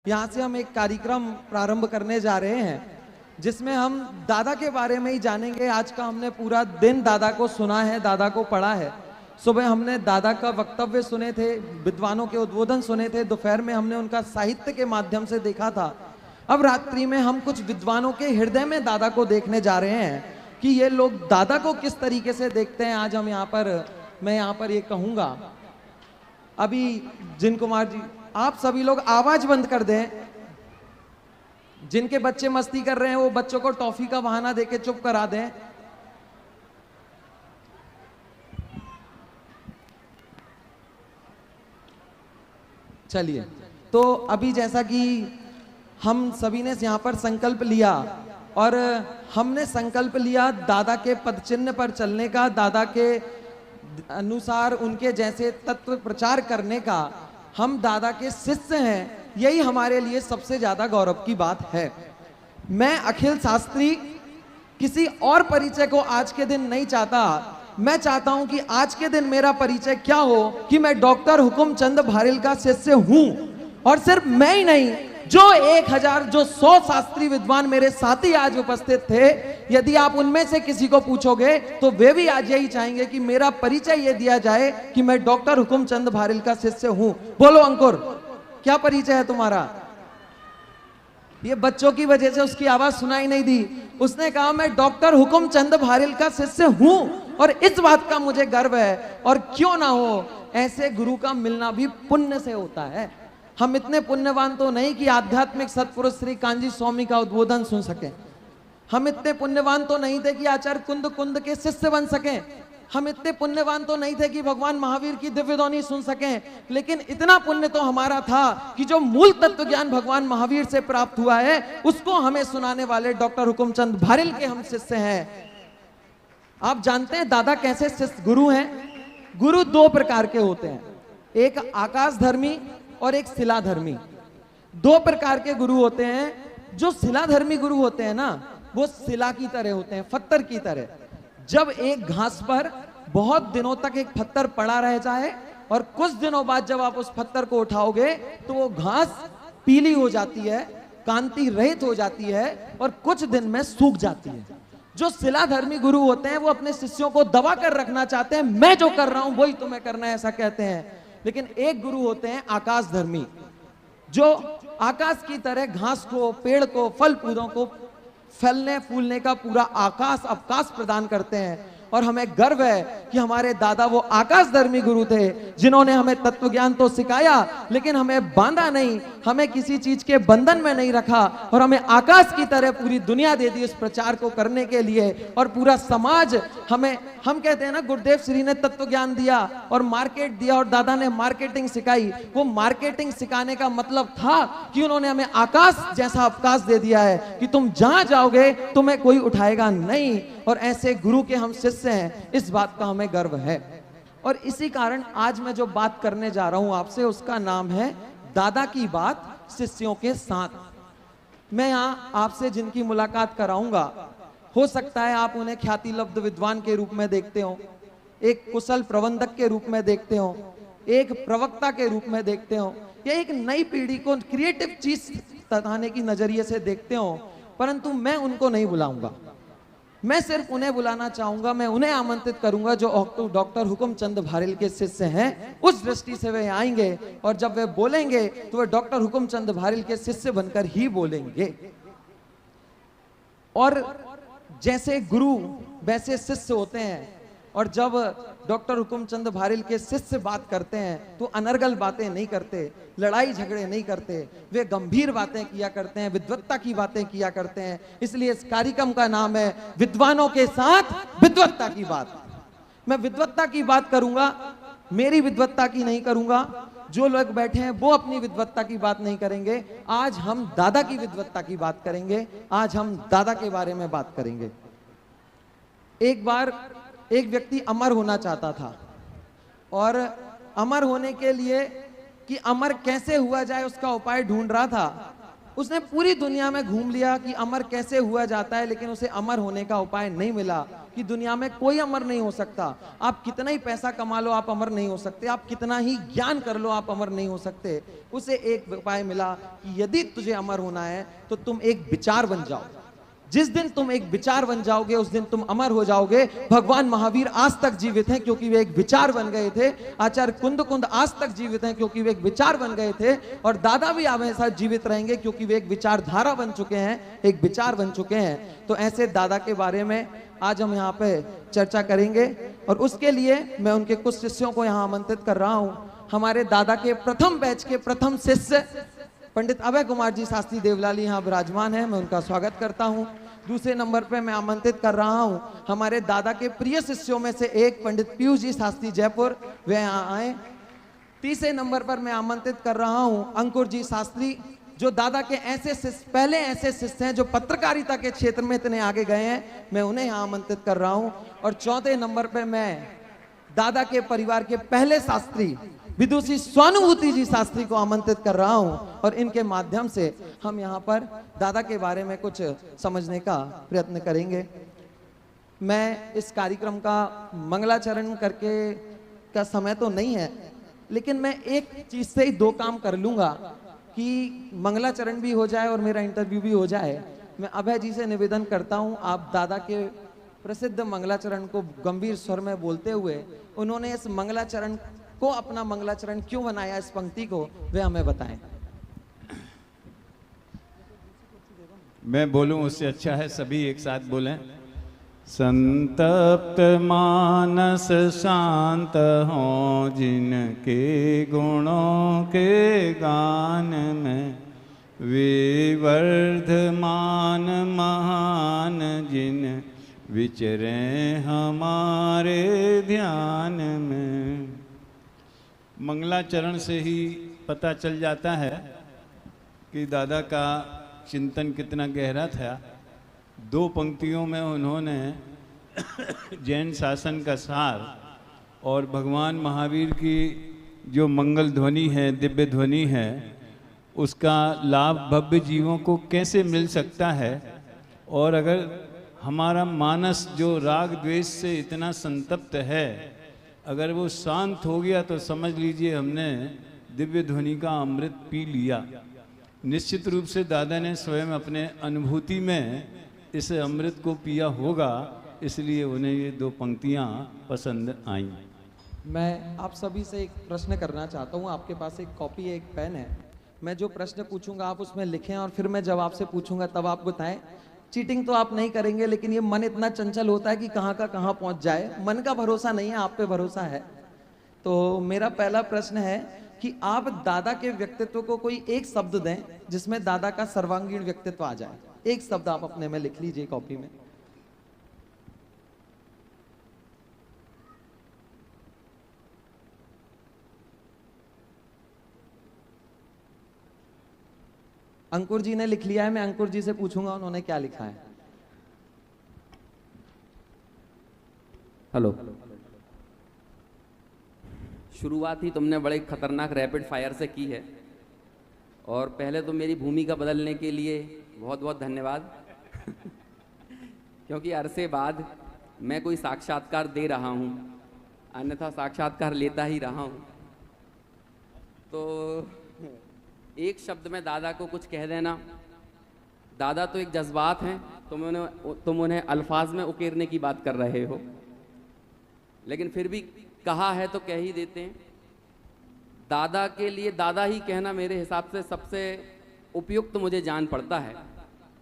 यहाँ से हम एक कार्यक्रम प्रारंभ करने जा रहे हैं जिसमें हम दादा के बारे में ही जानेंगे। आज का हमने पूरा दिन दादा को सुना है, दादा को पढ़ा है। सुबह हमने दादा का वक्तव्य सुने थे, विद्वानों के उद्बोधन सुने थे, दोपहर में हमने उनका साहित्य के माध्यम से देखा था। अब रात्रि में हम कुछ विद्वानों के हृदय में दादा को देखने जा रहे हैं कि ये लोग दादा को किस तरीके से देखते हैं। आज हम मैं यहाँ पर ये कहूँगा। अभी जिन कुमार जी, आप सभी लोग आवाज बंद कर दें। जिनके बच्चे मस्ती कर रहे हैं वो बच्चों को टॉफी का बहाना देके चुप करा दें। चलिए, तो अभी जैसा कि हम सभी ने यहाँ पर संकल्प लिया और हमने संकल्प लिया दादा के पद चिन्ह पर चलने का, दादा के अनुसार उनके जैसे तत्व प्रचार करने का। हम दादा के शिष्य हैं, यही हमारे लिए सबसे ज्यादा गौरव की बात है। मैं अखिल शास्त्री किसी और परिचय को आज के दिन नहीं चाहता। मैं चाहता हूं कि आज के दिन मेरा परिचय क्या हो कि मैं डॉक्टर हुकुमचंद भारिल का शिष्य हूं। और सिर्फ मैं ही नहीं, जो 100 शास्त्री विद्वान मेरे साथी आज उपस्थित थे, यदि आप उनमें से किसी को पूछोगे तो वे भी आज यही चाहेंगे कि मेरा परिचय ये दिया जाए कि मैं डॉक्टर हुकुमचंद भारिल का शिष्य हूं। बोलो अंकुर, क्या परिचय है तुम्हारा? ये बच्चों की वजह से उसकी आवाज सुनाई नहीं दी। उसने कहा मैं डॉक्टर हुकुमचंद भारिल का शिष्य हूं और इस बात का मुझे गर्व है। और क्यों ना हो, ऐसे गुरु का मिलना भी पुण्य से होता है। हम इतने पुण्यवान तो नहीं कि आध्यात्मिक सत्पुरुष श्री कांजी स्वामी का उद्बोधन सुन सके। हम इतने पुण्यवान तो नहीं थे कि आचार्य कुंद के शिष्य बन सके। हम इतने पुण्यवान तो नहीं थे कि भगवान महावीर की दिव्यवाणी सुन सकें। लेकिन इतना पुण्य तो हमारा था कि जो मूल तत्व ज्ञान भगवान महावीर से प्राप्त हुआ है उसको हमें सुनाने वाले डॉक्टर हुकुमचंद भारिल के हम शिष्य हैं। आप जानते हैं दादा कैसे शिष्य गुरु हैं? गुरु दो प्रकार के होते हैं, एक आकाश धर्मी और एक शिलाधर्मी। दो प्रकार के गुरु होते हैं। जो शिलाधर्मी गुरु होते हैं ना, वो शिला की तरह होते हैं, पत्थर की तरह। जब एक घास पर बहुत दिनों तक एक पत्थर पड़ा रह जाए और कुछ दिनों बाद जब आप उस पत्थर को उठाओगे तो वो घास पीली हो जाती है, कांति रहित हो जाती है और कुछ दिन में सूख जाती है। जो शिलाधर्मी गुरु होते हैं वो अपने शिष्यों को दबा कर रखना चाहते हैं, मैं जो कर रहा हूं वही तुम्हें करना है, ऐसा कहते हैं। लेकिन एक गुरु होते हैं आकाश धर्मी, जो आकाश की तरह घास को, पेड़ को, फल फूलों को फैलने फूलने का पूरा आकाश अवकाश प्रदान करते हैं। और हमें गर्व है कि हमारे दादा वो आकाश धर्मी गुरु थे जिन्होंने हमें तत्व ज्ञान तो सिखाया लेकिन हमें बांधा नहीं, हमें किसी चीज के बंधन में नहीं रखा और हमें आकाश की तरह पूरी दुनिया दे दी इस प्रचार को करने के लिए। और पूरा समाज हम कहते हैं ना, गुरुदेव श्री ने तत्व ज्ञान दिया और मार्केट दिया और दादा ने मार्केटिंग सिखाई। वो मार्केटिंग सिखाने का मतलब था कि उन्होंने हमें आकाश जैसा अवकाश दे दिया है कि तुम जहां जाओगे तुम्हें कोई उठाएगा नहीं। और ऐसे गुरु के हम शिष्य हैं, इस बात का हमें गर्व है। और इसी कारण आज मैं जो बात करने जा रहा हूं आपसे, उसका नाम है दादा की बात शिष्यों के साथ। मैं यहां आपसे जिनकी मुलाकात कराऊंगा, हो सकता है आप उन्हें ख्याति लब्ध विद्वान के रूप में देखते हो, एक कुशल प्रबंधक के रूप में देखते हो, एक प्रवक्ता के रूप में देखते हो, या एक नई पीढ़ी को क्रिएटिव चीज बताने की नजरिए से देखते हो। परंतु मैं उनको नहीं बुलाऊंगा, मैं सिर्फ उन्हें बुलाना चाहूंगा, मैं उन्हें आमंत्रित करूंगा जो डॉक्टर हुकुमचंद भारिल के शिष्य हैं। उस दृष्टि से वे आएंगे और जब वे बोलेंगे तो वे डॉक्टर हुकुमचंद भारिल के शिष्य बनकर ही बोलेंगे। और जैसे गुरु वैसे शिष्य होते हैं। और जब डॉक्टर हुकुमचंद भारिल के शिष्य बात करते हैं तो अनर्गल बातें नहीं करते, लड़ाई झगड़े नहीं करते, वे गंभीर बातें किया करते हैं, विद्वत्ता की बातें किया करते हैं। इसलिए इस कार्यक्रम का नाम है विद्वानों के साथ विद्वत्ता की बात। मैं विद्वत्ता की बात करूंगा, मेरी विद्वत्ता की नहीं करूंगा। जो लोग बैठे हैं वो अपनी विद्वत्ता की बात नहीं करेंगे। आज हम दादा की विद्वत्ता की बात करेंगे, आज हम दादा के बारे में बात करेंगे। एक बार एक व्यक्ति अमर होना चाहता था और अमर होने के लिए कि अमर कैसे हुआ जाए उसका उपाय ढूंढ रहा था। उसने पूरी दुनिया में घूम लिया कि अमर कैसे हुआ जाता है, लेकिन उसे अमर होने का उपाय नहीं मिला कि दुनिया में कोई अमर नहीं हो सकता। आप कितना ही पैसा कमा लो, आप अमर नहीं हो सकते। आप कितना ही ज्ञान कर लो, आप अमर नहीं हो सकते। उसे एक उपाय मिला कि यदि तुझे अमर होना है तो तुम एक विचार बन जाओ। जिस दिन तुम एक विचार बन जाओगे उस दिन तुम अमर हो जाओगे। भगवान महावीर आज तक जीवित हैं क्योंकि वे एक विचार बन गए थे। आचार्य कुंद आज तक जीवित हैं क्योंकि वे एक विचार बन गए थे। और दादा भी हमेशा जीवित रहेंगे क्योंकि वे एक विचारधारा बन चुके हैं, एक विचार बन चुके हैं। तो ऐसे दादा के बारे में आज हम यहाँ पे चर्चा करेंगे और उसके लिए मैं उनके कुछ शिष्यों को यहाँ आमंत्रित कर रहा हूँ। हमारे दादा के प्रथम बैच के प्रथम शिष्य पंडित अभय कुमार जी शास्त्री देवलाली यहाँ विराजमान है, मैं उनका स्वागत करता हूँ। दूसरे नंबर पे मैं आमंत्रित कर रहा हूँ हमारे दादा के प्रिय शिष्यों में से एक पंडित पीयूष जी शास्त्री जयपुर, वे यहाँ आए। तीसरे नंबर पर मैं आमंत्रित कर रहा हूँ अंकुर जी शास्त्री, जो दादा के ऐसे शिष्य, पहले ऐसे शिष्य हैं जो पत्रकारिता के क्षेत्र में इतने आगे गए हैं, मैं उन्हें यहाँ आमंत्रित कर रहा हूँ। और चौथे नंबर पे मैं दादा के परिवार के पहले शास्त्री विदुषी स्वानुभूति जी शास्त्री को आमंत्रित कर रहा हूं और इनके माध्यम से हम यहां पर दादा के बारे में कुछ समझने का प्रयत्न करेंगे। मैं इस कार्यक्रम का मंगलाचरण करके का समय तो नहीं है, लेकिन मैं एक चीज से ही दो काम कर लूंगा कि मंगलाचरण भी हो जाए और मेरा इंटरव्यू भी हो जाए। मैं अभय जी से निवेदन करता हूं, आप दादा के प्रसिद्ध मंगलाचरण को गंभीर स्वर में बोलते हुए उन्होंने इस मंगलाचरण को अपना मंगलाचरण क्यों बनाया, इस पंक्ति को वे हमें बताएं। मैं बोलूं उससे अच्छा है सभी एक साथ बोलें। संतप्त मानस शांत हो जिनके गुणों के गान में, विवर्धमान महान जिन विचरे हमारे ध्यान में। मंगलाचरण से ही पता चल जाता है कि दादा का चिंतन कितना गहरा था। दो पंक्तियों में उन्होंने जैन शासन का सार और भगवान महावीर की जो मंगल ध्वनि है, दिव्य ध्वनि है, उसका लाभ भव्य जीवों को कैसे मिल सकता है। और अगर हमारा मानस जो राग द्वेष से इतना संतप्त है, अगर वो शांत हो गया तो समझ लीजिए हमने दिव्य ध्वनि का अमृत पी लिया। निश्चित रूप से दादा ने स्वयं अपने अनुभूति में इस अमृत को पिया होगा, इसलिए उन्हें ये दो पंक्तियाँ पसंद आईं। मैं आप सभी से एक प्रश्न करना चाहता हूँ। आपके पास एक कॉपी है, एक पेन है। मैं जो प्रश्न पूछूंगा आप उसमें लिखें और फिर मैं जब आपसे पूछूंगा तब आप बताएं। चीटिंग तो आप नहीं करेंगे, लेकिन ये मन इतना चंचल होता है कि कहाँ का कहाँ पहुँच जाए। मन का भरोसा नहीं है, आप पे भरोसा है। तो मेरा पहला प्रश्न है कि आप दादा के व्यक्तित्व को कोई एक शब्द दें जिसमें दादा का सर्वांगीण व्यक्तित्व आ जाए। एक शब्द आप अपने में लिख लीजिए कॉपी में। अंकुर जी ने लिख लिया है, मैं अंकुर जी से पूछूंगा उन्होंने क्या लिखा है। हेलो। शुरुआत ही तुमने बड़े खतरनाक रैपिड फायर से की है, और पहले तो मेरी भूमिका बदलने के लिए बहुत बहुत धन्यवाद क्योंकि अरसे बाद मैं कोई साक्षात्कार दे रहा हूँ, अन्यथा साक्षात्कार लेता ही रहा हूँ। तो एक शब्द में दादा को कुछ कह देना। दादा तो एक जज्बात हैं, तुम उन्हें अल्फाज में उकेरने की बात कर रहे हो, लेकिन फिर भी कहा है तो कह ही देते हैं। दादा के लिए दादा ही कहना मेरे हिसाब से सबसे उपयुक्त मुझे जान पड़ता है।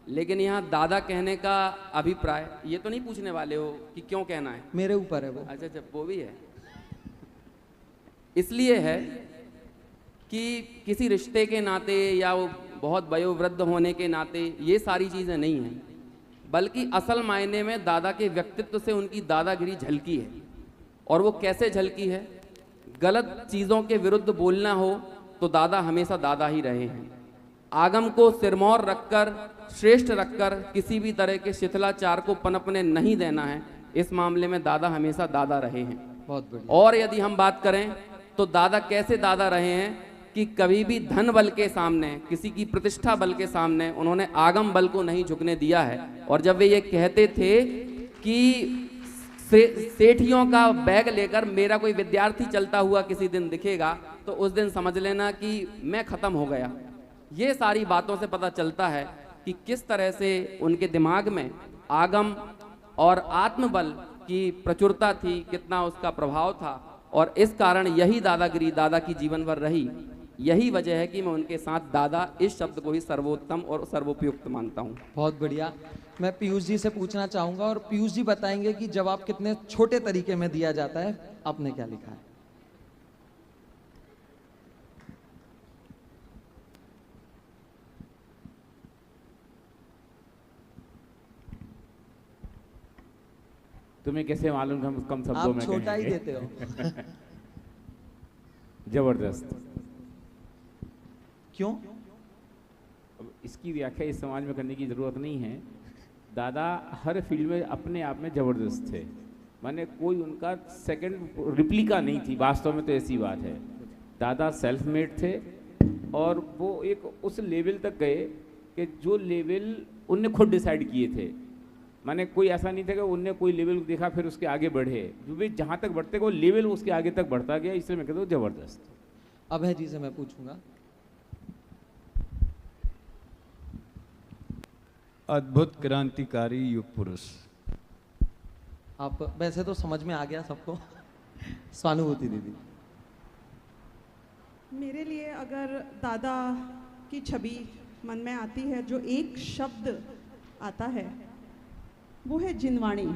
लेकिन यहाँ दादा कहने का अभिप्राय ये तो नहीं पूछने वाले हो कि क्यों कहना है, मेरे ऊपर है वो। अच्छा, वो भी है। इसलिए है कि किसी रिश्ते के नाते या वो बहुत वयोवृद्ध होने के नाते ये सारी चीज़ें नहीं हैं, बल्कि असल मायने में दादा के व्यक्तित्व से उनकी दादागिरी झलकी है। और वो कैसे झलकी है? गलत चीज़ों के विरुद्ध बोलना हो तो दादा हमेशा दादा ही रहे हैं। आगम को सिरमौर रखकर, श्रेष्ठ रखकर किसी भी तरह के शिथिलाचार को पनपने नहीं देना है, इस मामले में दादा हमेशा दादा रहे हैं। बहुत बढ़िया। और यदि हम बात करें तो दादा कैसे दादा रहे हैं, कि कभी भी धन बल के सामने, किसी की प्रतिष्ठा बल के सामने उन्होंने आगम बल को नहीं झुकने दिया है। और जब वे ये कहते थे कि सेठियों का बैग लेकर मेरा कोई विद्यार्थी चलता हुआ किसी दिन दिखेगा तो उस दिन समझ लेना कि मैं खत्म हो गया। ये सारी बातों से पता चलता है कि किस तरह से उनके दिमाग में आगम और आत्मबल की प्रचुरता थी, कितना उसका प्रभाव था। और इस कारण यही दादागिरी दादा की जीवन भर रही। यही वजह है कि मैं उनके साथ दादा इस शब्द को ही सर्वोत्तम और सर्वोपयुक्त मानता हूँ। बहुत बढ़िया। मैं पीयूष जी से पूछना चाहूंगा और पीयूष जी बताएंगे कि जवाब कितने छोटे तरीके में दिया जाता है। आपने क्या लिखा है? तुम्हें कैसे मालूम हम कम शब्दों में आप छोटा ही कहेंगे? देते हो। जबरदस्त। क्यों? अब इसकी व्याख्या इस समाज में करने की जरूरत नहीं है। दादा हर फील्ड में अपने आप में जबरदस्त थे, माने कोई उनका सेकंड रिप्लिका नहीं थी। वास्तव में तो ऐसी बात है, दादा सेल्फ मेड थे और वो एक उस लेवल तक गए कि जो लेवल उनने खुद डिसाइड किए थे। माने कोई ऐसा नहीं था कि उनने कोई लेवल देखा फिर उसके आगे बढ़े, जो भी जहाँ तक बढ़ते वो लेवल उसके आगे तक बढ़ता गया, इसलिए मैं कहता हूँ जबरदस्त। अभय जी से मैं पूछूंगा। अद्भुत क्रांतिकारी युग पुरुष। आप वैसे तो समझ में आ गया सबको। स्वानुभूति दीदी। मेरे लिए अगर दादा की छवि मन में आती है, जो एक शब्द आता है वो है जिनवाणी।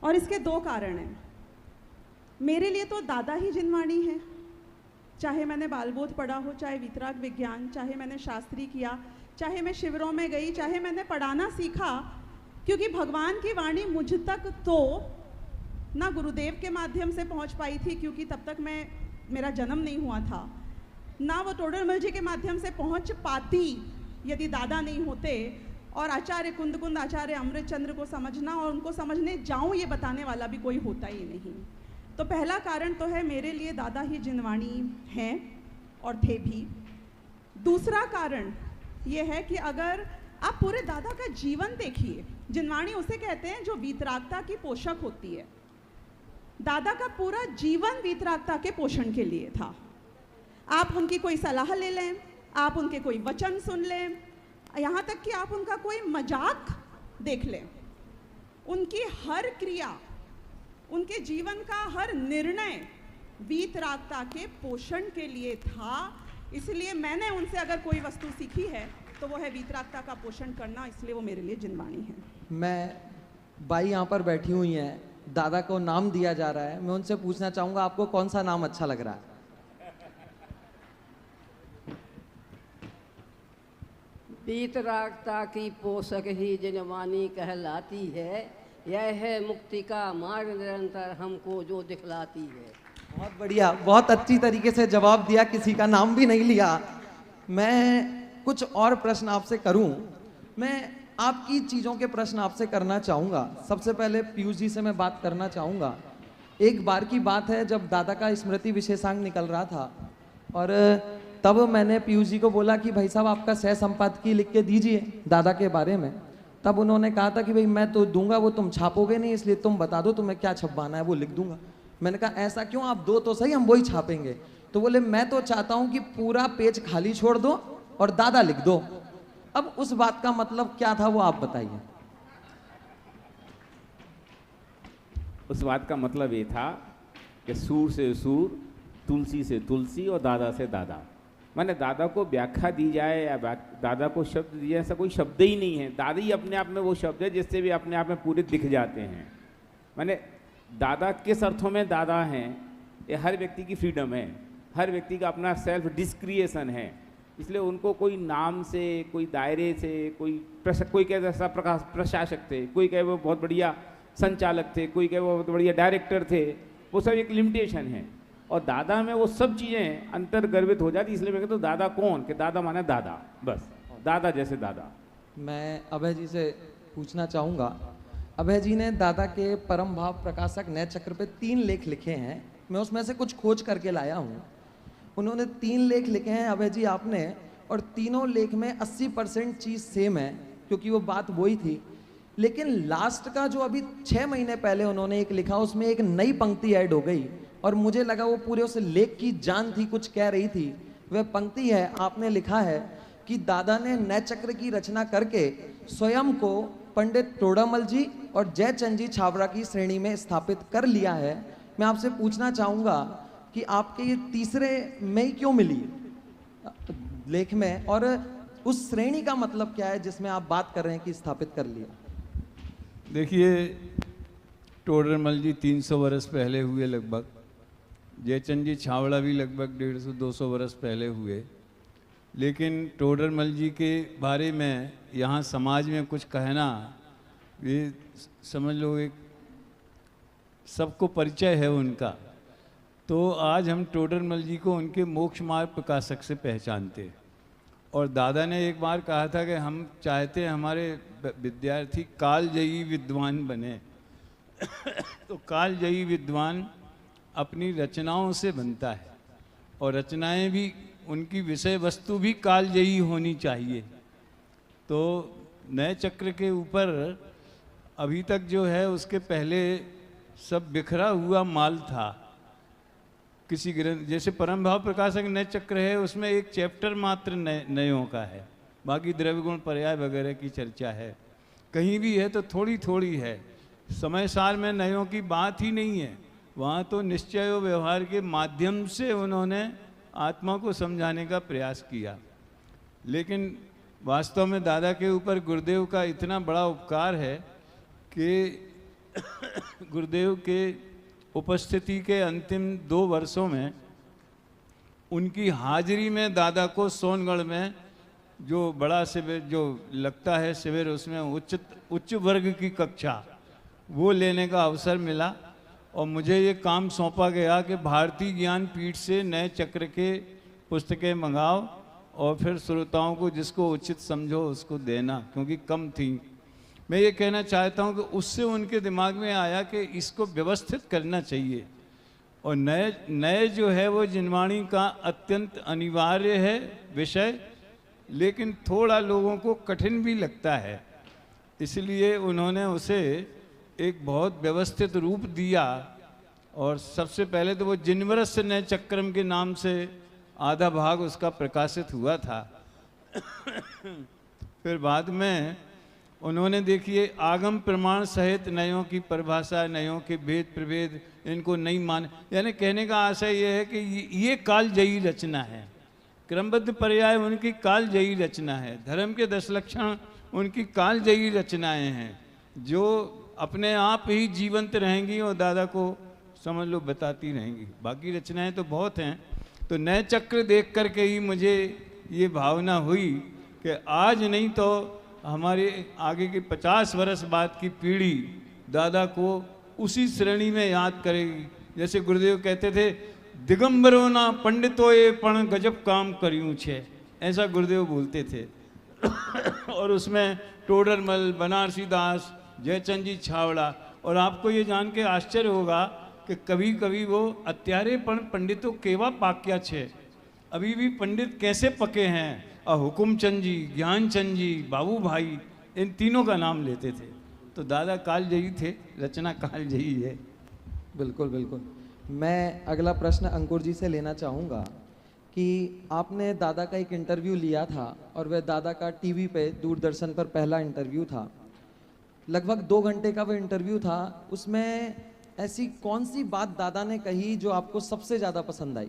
और इसके दो कारण हैं। मेरे लिए तो दादा ही जिनवाणी है। चाहे मैंने बालबोध पढ़ा हो, चाहे वितराग विज्ञान, चाहे मैंने शास्त्री किया, चाहे मैं शिविरों में गई, चाहे मैंने पढ़ाना सीखा, क्योंकि भगवान की वाणी मुझ तक तो ना गुरुदेव के माध्यम से पहुंच पाई थी, क्योंकि तब तक मेरा जन्म नहीं हुआ था, ना वो टोडरमल जी के माध्यम से पहुंच पाती यदि दादा नहीं होते। और आचार्य कुंद आचार्य अमृत चंद्र को समझना और उनको समझने जाऊं ये बताने वाला भी कोई होता ही नहीं। तो पहला कारण तो है मेरे लिए दादा ही जिनवाणी हैं और थे भी। दूसरा कारण ये है कि अगर आप पूरे दादा का जीवन देखिए, जिनवाणी उसे कहते हैं जो वीतरागता की पोषक होती है। दादा का पूरा जीवन वीतरागता के पोषण के लिए था। आप उनकी कोई सलाह ले लें, आप उनके कोई वचन सुन लें, यहाँ तक कि आप उनका कोई मजाक देख लें, उनकी हर क्रिया, उनके जीवन का हर निर्णय वीतरागता के पोषण के लिए था। इसलिए मैंने उनसे अगर कोई वस्तु सीखी है तो वो है वीतरागता का पोषण करना, इसलिए वो मेरे लिए जिनवाणी है। मैं बाई यहाँ पर बैठी हुई हैं, दादा को नाम दिया जा रहा है, मैं उनसे पूछना चाहूंगा आपको कौन सा नाम अच्छा लग रहा है? वीतरागता की पोषक ही जिनवाणी कहलाती है, यह है मुक्ति का मार्ग निरंतर हमको जो दिखलाती है। बहुत बढ़िया, बहुत अच्छी तरीके से जवाब दिया, किसी का नाम भी नहीं लिया। मैं कुछ और प्रश्न आपसे करूं, मैं आपकी चीज़ों के प्रश्न आपसे करना चाहूँगा। सबसे पहले पीयूष जी से मैं बात करना चाहूँगा। एक बार की बात है जब दादा का स्मृति विशेषांक निकल रहा था और तब मैंने पीयूष जी को बोला कि भाई साहब आपका सह संपादकीय लिख के दीजिए दादा के बारे में। तब उन्होंने कहा था कि भाई मैं तो दूंगा, वो तुम छापोगे नहीं, इसलिए तुम बता दो तुम्हें क्या छपवाना है, वो लिख दूंगा। मैंने कहा ऐसा क्यों, आप दो तो सही, हम वही छापेंगे। तो बोले मैं तो चाहता हूं कि पूरा पेज खाली छोड़ दो और दादा लिख दो। अब उस बात का मतलब क्या था वो आप बताइए। उस बात का मतलब ये था कि सूर से सूर, तुलसी से तुलसी और दादा से दादा। माने दादा को व्याख्या दी जाए या दादा को शब्द दिया, ऐसा कोई शब्द ही नहीं है। दादा ही अपने आप में वो शब्द है जिससे भी अपने आप में पूरे दिख जाते हैं। माने दादा किस अर्थों में दादा हैं, ये हर व्यक्ति की फ्रीडम है, हर व्यक्ति का अपना सेल्फ डिस्क्रिएशन है। इसलिए उनको कोई नाम से, कोई दायरे से, कोई कहे ऐसा प्रशासक थे, कोई कहे वो बहुत बढ़िया संचालक थे, कोई कहे वो बहुत बढ़िया डायरेक्टर थे, वो सब एक लिमिटेशन है। और दादा में वो सब चीज़ें अंतर्गर्भित हो जाती। इसलिए मैं कहता हूँ दादा कौन, कि दादा माने दादा, बस दादा जैसे दादा। मैं अभय जी से पूछना चाहूँगा। अभय जी ने दादा के परम भाव प्रकाशक नए चक्र पे 3 लेख लिखे हैं, मैं उसमें से कुछ खोज करके लाया हूँ। उन्होंने 3 लेख लिखे हैं अभय जी आपने, और तीनों लेख में 80% चीज़ सेम है, क्योंकि वो बात वही थी। लेकिन लास्ट का जो अभी 6 महीने पहले उन्होंने एक लिखा, उसमें एक नई पंक्ति ऐड हो गई और मुझे लगा वो पूरे उस लेख की जान थी, कुछ कह रही थी। वह पंक्ति है, आपने लिखा है कि दादा ने नय चक्र की रचना करके स्वयं को पंडित टोडामल जी और जयचंद जी छाबड़ा की श्रेणी में स्थापित कर लिया है। मैं आपसे पूछना चाहूँगा कि आपके ये तीसरे में ही क्यों मिली लेख में, और उस श्रेणी का मतलब क्या है जिसमें आप बात कर रहे हैं कि स्थापित कर लिया? देखिए, टोडरमल जी 300 वर्ष पहले हुए लगभग, जयचंद जी छावड़ा भी लगभग 150-200 वर्ष पहले हुए। लेकिन टोडरमल जी के बारे में यहाँ समाज में कुछ कहना, ये समझ लो एक सबको परिचय है उनका। तो आज हम टोडरमल जी को उनके मोक्ष मार्ग प्रकाशक से पहचानते। और दादा ने एक बार कहा था कि हम चाहते हैं हमारे विद्यार्थी कालजयी विद्वान बने। तो कालजयी विद्वान अपनी रचनाओं से बनता है, और रचनाएं भी, उनकी विषय वस्तु भी कालजयी होनी चाहिए। तो नए चक्र के ऊपर अभी तक जो है, उसके पहले सब बिखरा हुआ माल था। किसी ग्रंथ जैसे परम भाव प्रकाशक नए चक्र है, उसमें एक चैप्टर मात्र नयों का है, बाकी द्रव्य गुण पर्याय वगैरह की चर्चा है। कहीं भी है तो थोड़ी थोड़ी है, समय सार में नयों की बात ही नहीं है। वहाँ तो निश्चय और व्यवहार के माध्यम से उन्होंने आत्मा को समझाने का प्रयास किया। लेकिन वास्तव में दादा के ऊपर गुरुदेव का इतना बड़ा उपकार है कि गुरुदेव के उपस्थिति के अंतिम 2 वर्षों में उनकी हाजिरी में दादा को सोनगढ़ में जो बड़ा शिविर जो लगता है शिविर, उसमें उच्च वर्ग की कक्षा वो लेने का अवसर मिला। और मुझे ये काम सौंपा गया कि भारतीय ज्ञान पीठ से नए चक्र के पुस्तकें मंगाओ और फिर श्रोताओं को जिसको उचित समझो उसको देना, क्योंकि कम थी। मैं ये कहना चाहता हूँ कि उससे उनके दिमाग में आया कि इसको व्यवस्थित करना चाहिए। और नए जो है वो जिनवाणी का अत्यंत अनिवार्य है विषय, लेकिन थोड़ा लोगों को कठिन भी लगता है, इसलिए उन्होंने उसे एक बहुत व्यवस्थित रूप दिया। और सबसे पहले तो वो जिनवरस नए चक्रम के नाम से आधा भाग उसका प्रकाशित हुआ था। फिर बाद में उन्होंने देखिए आगम प्रमाण सहित नयों की परिभाषा, नयों के भेद प्रभेद, इनको नहीं मान, यानी कहने का आशय ये है कि ये कालजयी रचना है। क्रमबद्ध पर्याय उनकी कालजयी रचना है, धर्म के 10 लक्षण उनकी कालजयी रचनाएं हैं जो अपने आप ही जीवंत रहेंगी और दादा को समझ लो बताती रहेंगी। बाकी रचनाएं तो बहुत हैं। तो नए चक्र देख करके ही मुझे ये भावना हुई कि आज नहीं तो हमारे आगे की 50 वर्ष बाद की पीढ़ी दादा को उसी श्रेणी में याद करेगी। जैसे गुरुदेव कहते थे, दिगंबरो ना पंडितो ये पण गजब काम करियूं छे, ऐसा गुरुदेव बोलते थे। और उसमें टोडरमल, बनारसी दास, जयचंद जी छावड़ा, और आपको ये जान के आश्चर्य होगा कि कभी कभी वो अत्यारे पंडितों केवा पाक्या छे, अभी भी पंडित कैसे पके हैं। और हुकुमचंद जी, ज्ञानचंद जी, बाबू भाई, इन तीनों का नाम लेते थे। तो दादा कालजयी थे, रचना कालजयी है। बिल्कुल बिल्कुल। मैं अगला प्रश्न अंकुर जी से लेना चाहूँगा कि आपने दादा का एक इंटरव्यू लिया था और वह दादा का टीवी पे दूरदर्शन पर पहला इंटरव्यू था। लगभग 2 घंटे का वो इंटरव्यू था। उसमें ऐसी कौन सी बात दादा ने कही जो आपको सबसे ज़्यादा पसंद आई?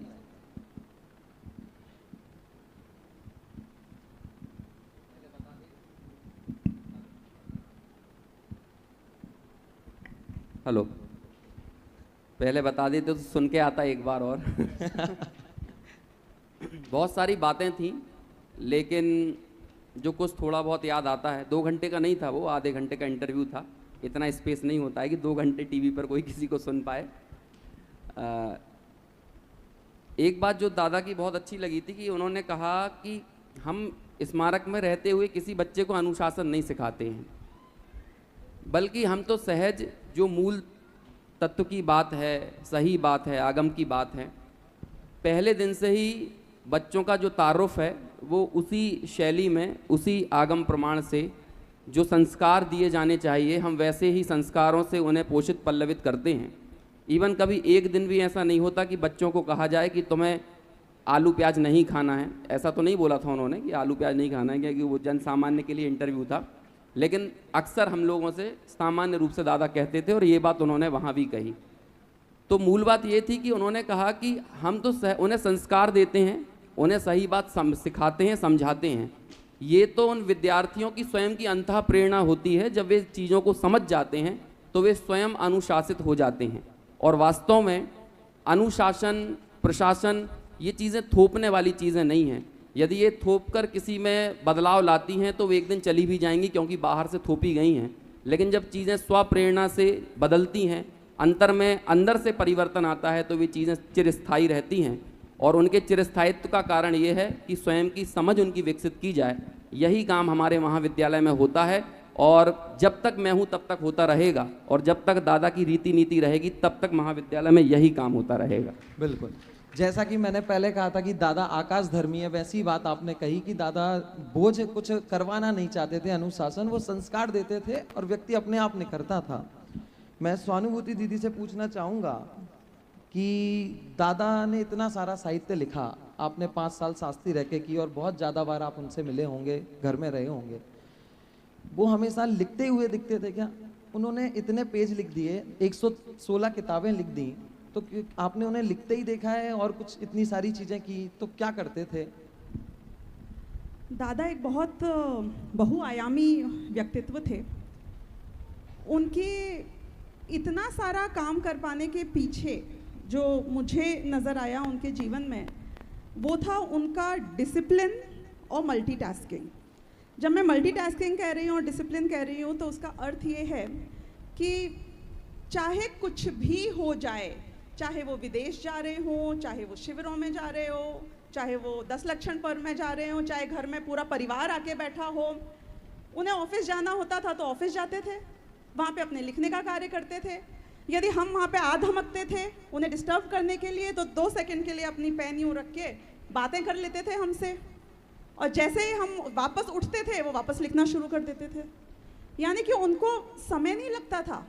हेलो, पहले बता देते तो सुन के आता एक बार और। बहुत सारी बातें थी, लेकिन जो कुछ थोड़ा बहुत याद आता है। 2 घंटे का नहीं था वो, आधे घंटे का इंटरव्यू था। इतना स्पेस नहीं होता है कि 2 घंटे टीवी पर कोई किसी को सुन पाए। एक बात जो दादा की बहुत अच्छी लगी थी कि उन्होंने कहा कि हम स्मारक में रहते हुए किसी बच्चे को अनुशासन नहीं सिखाते हैं, बल्कि हम तो सहज जो मूल तत्व की बात है, सही बात है, आगम की बात है, पहले दिन से ही बच्चों का जो तारुफ है वो उसी शैली में, उसी आगम प्रमाण से जो संस्कार दिए जाने चाहिए हम वैसे ही संस्कारों से उन्हें पोषित पल्लवित करते हैं। इवन कभी एक दिन भी ऐसा नहीं होता कि बच्चों को कहा जाए कि तुम्हें आलू प्याज नहीं खाना है। ऐसा तो नहीं बोला था उन्होंने कि आलू प्याज नहीं खाना है, क्योंकि वो जन सामान्य के लिए इंटरव्यू था, लेकिन अक्सर हम लोगों से सामान्य रूप से दादा कहते थे और ये बात उन्होंने वहाँ भी कही। तो मूल बात ये थी कि उन्होंने कहा कि हम तो उन्हें संस्कार देते हैं, उन्हें सही बात सिखाते हैं, समझाते हैं। ये तो उन विद्यार्थियों की स्वयं की अंतः प्रेरणा होती है। जब वे चीज़ों को समझ जाते हैं तो वे स्वयं अनुशासित हो जाते हैं। और वास्तव में अनुशासन, प्रशासन, ये चीज़ें थोपने वाली चीज़ें नहीं हैं। यदि ये थोप कर किसी में बदलाव लाती हैं तो वे एक दिन चली भी जाएंगी, क्योंकि बाहर से थोपी गई हैं। लेकिन जब चीज़ें स्वप्रेरणा से बदलती हैं, अंदर से परिवर्तन आता है, तो वे चीज़ें चिरस्थायी रहती हैं। और उनके चिरस्थायित्व का कारण ये है कि स्वयं की समझ उनकी विकसित की जाए। यही काम हमारे महाविद्यालय में होता है और जब तक मैं हूँ तब तक होता रहेगा, और जब तक दादा की रीति नीति रहेगी तब तक महाविद्यालय में यही काम होता रहेगा। बिल्कुल, जैसा कि मैंने पहले कहा था कि दादा आकाश धर्मी है, वैसी बात आपने कही कि दादा बोझ कुछ करवाना नहीं चाहते थे, अनुशासन, वो संस्कार देते थे और व्यक्ति अपने आप निखरता था। मैं स्वानुभूति दीदी से पूछना चाहूँगा कि दादा ने इतना सारा साहित्य लिखा, आपने 5 साल शास्त्री रह के की और बहुत ज़्यादा बार आप उनसे मिले होंगे, घर में रहे होंगे, वो हमेशा लिखते हुए दिखते थे क्या? उन्होंने इतने पेज लिख दिए, 116 किताबें लिख दी, तो आपने उन्हें लिखते ही देखा है और कुछ इतनी सारी चीज़ें की, तो क्या करते थे? दादा एक बहुत बहुआयामी व्यक्तित्व थे। उनके इतना सारा काम कर पाने के पीछे जो मुझे नज़र आया उनके जीवन में, वो था उनका डिसिप्लिन और मल्टीटास्किंग। जब मैं मल्टीटास्किंग कह रही हूँ और डिसिप्लिन कह रही हूँ तो उसका अर्थ ये है कि चाहे कुछ भी हो जाए, चाहे वो विदेश जा रहे हो, चाहे वो शिविरों में जा रहे हो, चाहे वो 10 लक्षण पर्व में जा रहे हो, चाहे घर में पूरा परिवार आके बैठा हो, उन्हें ऑफिस जाना होता था तो ऑफिस जाते थे, वहाँ पे अपने लिखने का कार्य करते थे। यदि हम वहाँ पे धमकते थे उन्हें डिस्टर्ब करने के लिए, तो 2 सेकंड के लिए अपनी पेन यूँ रख के बातें कर लेते थे हमसे, और जैसे ही हम वापस उठते थे वो वापस लिखना शुरू कर देते थे। यानी कि उनको समय नहीं लगता था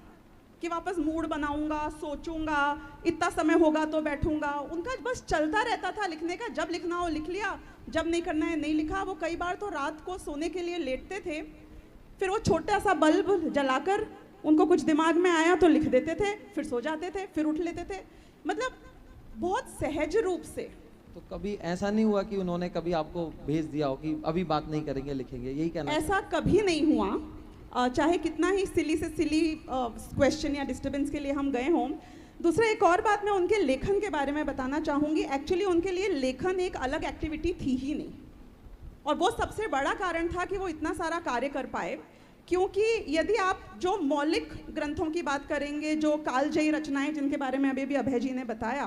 कि वापस मूड बनाऊंगा, सोचूंगा, इतना समय होगा तो बैठूंगा। उनका बस चलता रहता था लिखने का। जब लिखना हो लिख लिया, जब नहीं करना है नहीं लिखा। वो कई बार तो रात को सोने के लिए लेटते थे, फिर वो छोटा सा बल्ब जलाकर उनको कुछ दिमाग में आया तो लिख देते थे, फिर सो जाते थे, फिर उठ लेते थे। मतलब बहुत सहज रूप से। तो कभी ऐसा नहीं हुआ कि उन्होंने कभी आपको भेज दिया हो कि अभी बात नहीं करेंगे, लिखेंगे, यही कहना? ऐसा कभी नहीं हुआ, चाहे कितना ही सिली से सिली क्वेश्चन या डिस्टर्बेंस के लिए हम गए हों। दूसरा, एक और बात मैं उनके लेखन के बारे में बताना चाहूँगी। एक्चुअली उनके लिए लेखन एक अलग एक्टिविटी थी ही नहीं, और वो सबसे बड़ा कारण था कि वो इतना सारा कार्य कर पाए। क्योंकि यदि आप जो मौलिक ग्रंथों की बात करेंगे, जो कालजयी रचनाएं जिनके बारे में अभी भी अभय जी ने बताया,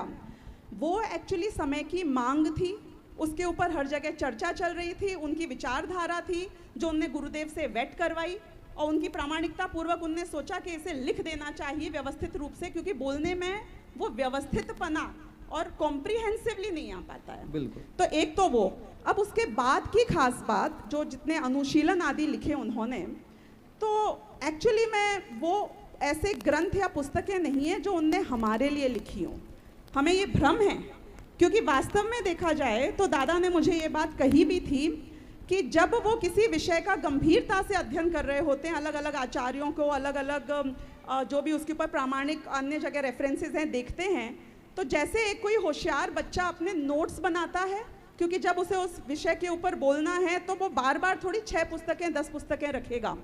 वो एक्चुअली समय की मांग थी, उसके ऊपर हर जगह चर्चा चल रही थी, उनकी विचारधारा थी जो उनने गुरुदेव से वेट करवाई, और उनकी प्रामाणिकता पूर्वक उनने सोचा कि इसे लिख देना चाहिए व्यवस्थित रूप से, क्योंकि बोलने में वो व्यवस्थितपना और कॉम्प्रिहेंसिवली नहीं आ पाता है। बिल्कुल। तो एक तो वो। अब उसके बाद की खास बात, जो जितने अनुशीलन आदि लिखे उन्होंने, तो एक्चुअली में वो ऐसे ग्रंथ या पुस्तकें नहीं है जो उनने हमारे लिए लिखी हों। हमें ये भ्रम है, क्योंकि वास्तव में देखा जाए तो दादा ने मुझे ये बात कही भी थी कि जब वो किसी विषय का गंभीरता से अध्ययन कर रहे होते हैं, अलग अलग आचार्यों को, अलग अलग जो भी उसके ऊपर प्रामाणिक अन्य जगह रेफरेंसेस हैं देखते हैं, तो जैसे एक कोई होशियार बच्चा अपने नोट्स बनाता है, क्योंकि जब उसे उस विषय के ऊपर बोलना है तो वो बार बार थोड़ी 6 पुस्तकें 10 पुस्तकें रखेगा,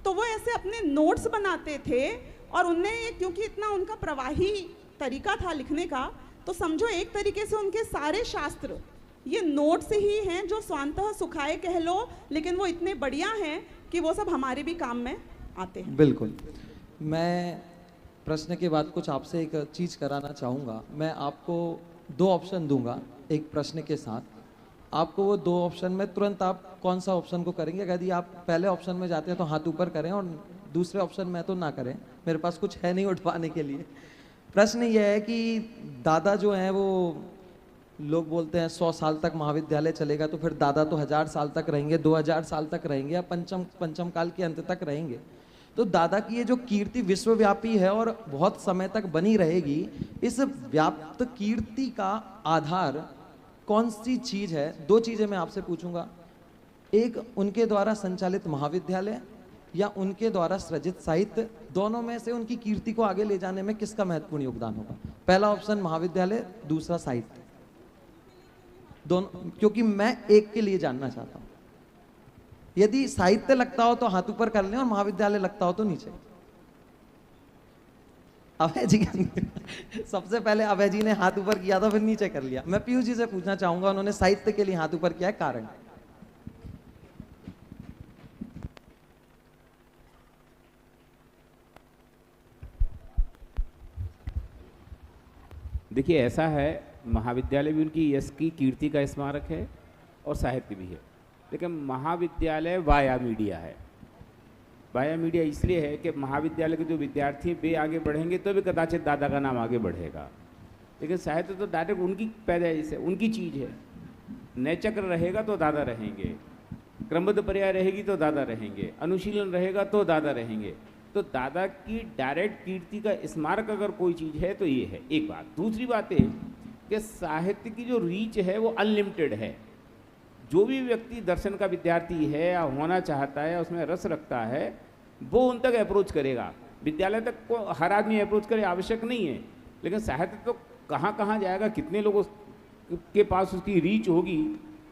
तो वो ऐसे अपने नोट्स बनाते थे। और उनने, क्योंकि इतना उनका प्रवाही तरीका था लिखने का, तो समझो एक तरीके से उनके सारे शास्त्र ये नोट्स ही हैं, जो स्वांतः सुखाए कह लो, लेकिन वो इतने बढ़िया हैं कि वो सब हमारे भी काम में आते हैं। बिल्कुल। मैं प्रश्न के बाद कुछ आपसे एक चीज़ कराना चाहूँगा। मैं आपको 2 ऑप्शन दूंगा एक प्रश्न के साथ, आपको वो 2 ऑप्शन में तुरंत आप कौन सा ऑप्शन को करेंगे। यदि आप पहले ऑप्शन में जाते हैं तो हाथ ऊपर करें, और दूसरे ऑप्शन में तो ना करें, मेरे पास कुछ है नहीं उठवाने के लिए। प्रश्न यह है कि दादा जो हैं वो लोग बोलते हैं 100 साल तक महाविद्यालय चलेगा, तो फिर दादा तो 1000 साल तक रहेंगे, 2000 साल तक रहेंगे, या पंचम काल के अंत तक रहेंगे। तो दादा की ये जो कीर्ति विश्वव्यापी है और बहुत समय तक बनी रहेगी, इस व्याप्त कीर्ति का आधार कौन सी चीज है? 2 चीजें मैं आपसे पूछूंगा, एक उनके द्वारा संचालित महाविद्यालय या उनके द्वारा सृजित साहित्य, दोनों में से उनकी कीर्ति को आगे ले जाने में किसका महत्वपूर्ण योगदान होगा? पहला ऑप्शन महाविद्यालय, दूसरा साहित्य। दोनों, क्योंकि मैं एक के लिए जानना चाहता हूं। यदि साहित्य लगता हो तो हाथ ऊपर कर लें और महाविद्यालय लगता हो तो नीचे। अभय जी सबसे पहले अभय जी ने हाथ ऊपर किया था, फिर नीचे कर लिया। मैं पीयूष जी से पूछना चाहूंगा, उन्होंने साहित्य के लिए हाथ ऊपर किया है, कारण? देखिए, ऐसा है, महाविद्यालय भी उनकी यश की कीर्ति का स्मारक है और साहित्य भी है, लेकिन महाविद्यालय वाया मीडिया है। वाया मीडिया इसलिए है कि महाविद्यालय के जो विद्यार्थी वे आगे बढ़ेंगे तो भी कदाचित दादा का नाम आगे बढ़ेगा, लेकिन साहित्य तो डायरेक्ट उनकी पैदाइश है, उनकी चीज़ है। नए चक्र रहेगा तो दादा रहेंगे, क्रमबद्ध पर्याय रहेगी तो दादा रहेंगे, अनुशीलन रहेगा तो दादा रहेंगे। तो दादा की डायरेक्ट कीर्ति का स्मारक अगर कोई चीज़ है तो ये है, एक बात। दूसरी बात है कि साहित्य की जो रीच है वो अनलिमिटेड है। जो भी व्यक्ति दर्शन का विद्यार्थी है या होना चाहता है या उसमें रस रखता है, वो उन तक अप्रोच करेगा। विद्यालय तक को हर आदमी अप्रोच करे आवश्यक नहीं है, लेकिन साहित्य तो कहाँ कहाँ जाएगा, कितने लोगों के पास उसकी रीच होगी,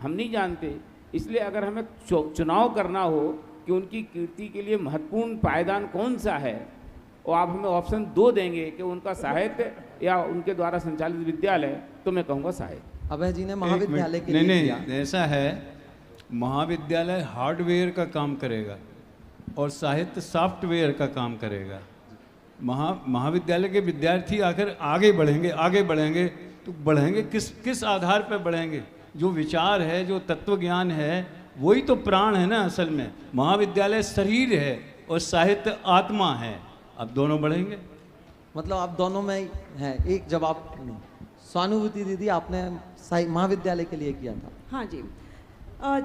हम नहीं जानते। इसलिए अगर हमें चुनाव करना हो कि उनकी कीर्ति के लिए महत्वपूर्ण पायदान कौन सा है, और आप हमें ऑप्शन 2 देंगे कि उनका साहित्य या उनके द्वारा संचालित विद्यालय, तो मैं कहूँगा साहित्य। अभय जी ने महाविद्यालय के लिए नहीं, ऐसा है, महाविद्यालय हार्डवेयर का काम करेगा और साहित्य सॉफ्टवेयर का काम करेगा। महाविद्यालय के विद्यार्थी आखिर आगे बढ़ेंगे तो बढ़ेंगे किस आधार पर बढ़ेंगे? जो विचार है, जो तत्व ज्ञान है, वही तो प्राण है ना असल में। महाविद्यालय शरीर है और साहित्य आत्मा है। अब दोनों बढ़ेंगे। मतलब आप दोनों में है। एक जवाब नहीं। स्वानुभूति दीदी, आपने महाविद्यालय के लिए किया था। हाँ जी,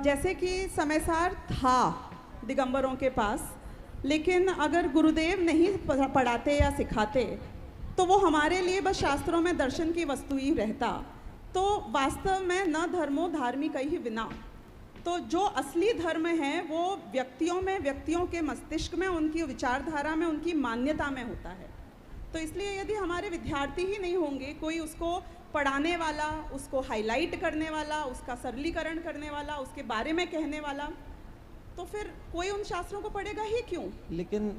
जैसे कि समयसार था दिगंबरों के पास, लेकिन अगर गुरुदेव नहीं पढ़ाते या सिखाते तो वो हमारे लिए बस शास्त्रों में दर्शन की वस्तु ही रहता। तो वास्तव में न धर्मो धार्मिक ही विना, तो जो असली धर्म है वो व्यक्तियों में, व्यक्तियों के मस्तिष्क में, उनकी विचारधारा में, उनकी मान्यता में होता है। तो इसलिए यदि हमारे विद्यार्थी ही नहीं होंगे, कोई उसको पढ़ाने वाला, उसको हाईलाइट करने वाला, उसका सरलीकरण करने वाला, उसके बारे में कहने वाला, तो फिर कोई उन शास्त्रों को पढ़ेगा ही क्यों? लेकिन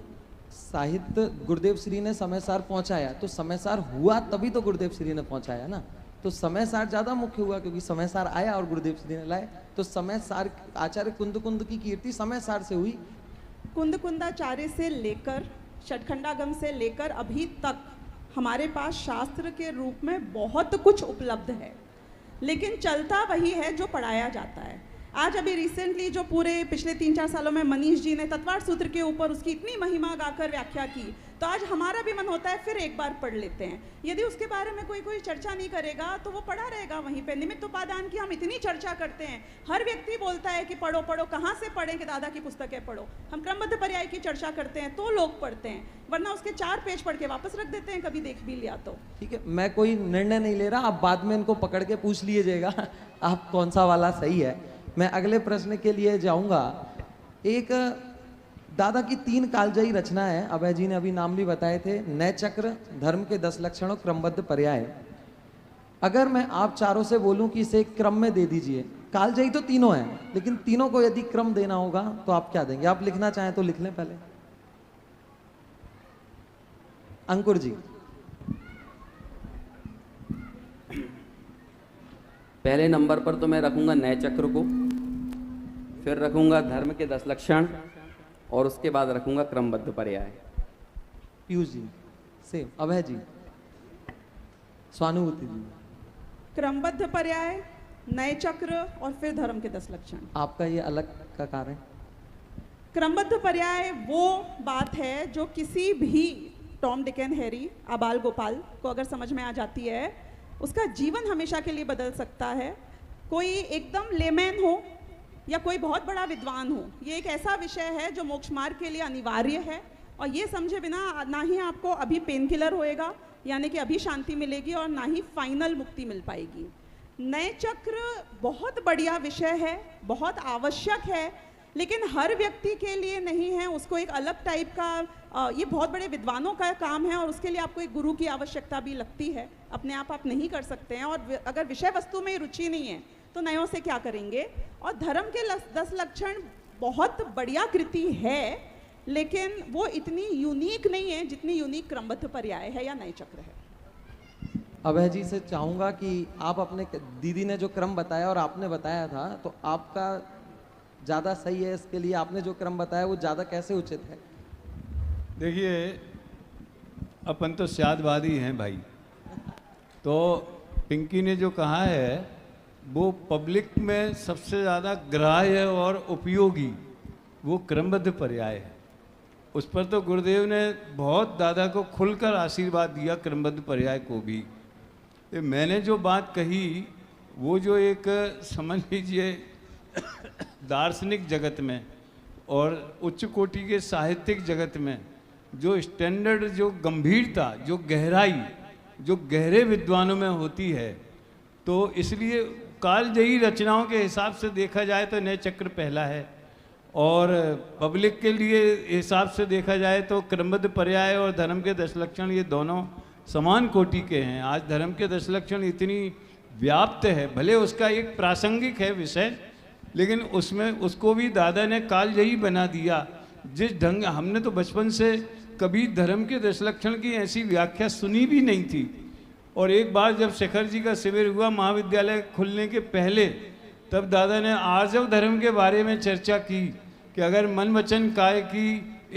साहित्य गुरुदेव श्री ने समयसार पहुंचाया, तो समयसार हुआ तभी तो गुरुदेव श्री ने पहुंचाया ना। तो समयसार ज्यादा मुख्य हुआ, क्योंकि समयसार आया और गुरुदेव श्री ने लाए। तो समयसार, आचार्य कुंद कुंद की कीर्ति समयसार से हुई। कुंद कुंदाचार्य से लेकर, षटखंडागम से लेकर अभी तक हमारे पास शास्त्र के रूप में बहुत कुछ उपलब्ध है, लेकिन चलता वही है जो पढ़ाया जाता है। आज अभी रिसेंटली जो पूरे पिछले 3-4 सालों में मनीष जी ने तत्वार्थ सूत्र के ऊपर उसकी इतनी महिमा गाकर व्याख्या की, तो आज हमारा भी मन होता है फिर एक बार पढ़ लेते हैं। यदि उसके बारे में कोई चर्चा नहीं करेगा तो वो पढ़ा रहेगा वहीं पे। निमित्त उपादान की हम इतनी चर्चा करते हैं, हर व्यक्ति बोलता है कि पढ़ो पढ़ो, कहाँ से पढ़ें कि दादा की पुस्तकें पढ़ो। हम क्रमबद्ध पर्याय की चर्चा करते हैं तो लोग पढ़ते हैं, वरना उसके 4 पेज पढ़ के वापस रख देते हैं, कभी देख भी लिया तो। ठीक है, मैं कोई निर्णय नहीं ले रहा, आप बाद में इनको पकड़ के पूछ लीजिएगा आप कौन सा वाला सही है। मैं अगले प्रश्न के लिए जाऊंगा। एक दादा की 3 कालजयी रचना है, अभय जी ने अभी नाम भी बताए थे, नय चक्र, धर्म के 10 लक्षणों, क्रमबद्ध पर्याय। अगर मैं आप चारों से बोलूं कि इसे एक क्रम में दे दीजिए, कालजयी तो तीनों हैं, लेकिन तीनों को यदि क्रम देना होगा तो आप क्या देंगे? आप लिखना चाहें तो लिख लें पहले। अंकुर जी। पहले नंबर पर तो मैं रखूंगा नए चक्र को, फिर रखूंगा धर्म के 10 लक्षण, और उसके बाद रखूंगा क्रमबद्ध पर्याय। पीयूष जी सेम। अभय जी। स्वानुभूति जी। क्रमबद्ध पर्याय, नए चक्र और फिर धर्म के 10 लक्षण। आपका ये अलग का कारण? क्रमबद्ध पर्याय वो बात है जो किसी भी टॉम डिक एंड हैरी, आबाल गोपाल को अगर समझ में आ जाती है उसका जीवन हमेशा के लिए बदल सकता है। कोई एकदम लेमैन हो या कोई बहुत बड़ा विद्वान हो, ये एक ऐसा विषय है जो मोक्ष मार्ग के लिए अनिवार्य है, और ये समझे बिना ना ही आपको अभी पेन किलर होएगा, यानी कि अभी शांति मिलेगी, और ना ही फाइनल मुक्ति मिल पाएगी। नए चक्र बहुत बढ़िया विषय है, बहुत आवश्यक है, लेकिन हर व्यक्ति के लिए नहीं है। उसको एक अलग टाइप का ये बहुत बड़े विद्वानों का काम है, और उसके लिए आपको एक गुरु की आवश्यकता भी लगती है। अपने आप नहीं कर सकते हैं, और अगर विषय वस्तु में रुचि नहीं है तो नयों से क्या करेंगे। और धर्म के 10 लक्षण बहुत बढ़िया कृति है, लेकिन वो इतनी यूनिक नहीं है जितनी यूनिक क्रमबद्ध पर्याय है या नए चक्र है। अभय जी से चाहूँगा कि आप अपने, दीदी ने जो क्रम बताया और आपने बताया था, तो आपका ज़्यादा सही है, इसके लिए आपने जो क्रम बताया वो ज़्यादा कैसे उचित है? देखिए, अपन तो शादवादी हैं भाई, तो पिंकी ने जो कहा है वो पब्लिक में सबसे ज़्यादा ग्राह्य और उपयोगी वो क्रमबद्ध पर्याय है। उस पर तो गुरुदेव ने बहुत दादा को खुलकर आशीर्वाद दिया, क्रमबद्ध पर्याय को भी। मैंने जो बात कही वो जो एक समझ लीजिए दार्शनिक जगत में और उच्च कोटि के साहित्यिक जगत में जो स्टैंडर्ड, जो गंभीरता, जो गहराई, जो गहरे विद्वानों में होती है, तो इसलिए कालजयी रचनाओं के हिसाब से देखा जाए तो नए चक्र पहला है, और पब्लिक के लिए हिसाब से देखा जाए तो क्रमबद्ध पर्याय और धर्म के 10 लक्षण ये दोनों समान कोटि के हैं। आज धर्म के 10 लक्षण इतनी व्याप्त है, भले उसका एक प्रासंगिक है विषय, लेकिन उसमें उसको भी दादा ने कालजयी बना दिया। जिस ढंग, हमने तो बचपन से कभी धर्म के 10 लक्षण की ऐसी व्याख्या सुनी भी नहीं थी, और एक बार जब शेखर जी का शिविर हुआ महाविद्यालय खुलने के पहले, तब दादा ने आर्जव धर्म के बारे में चर्चा की कि अगर मन वचन काय की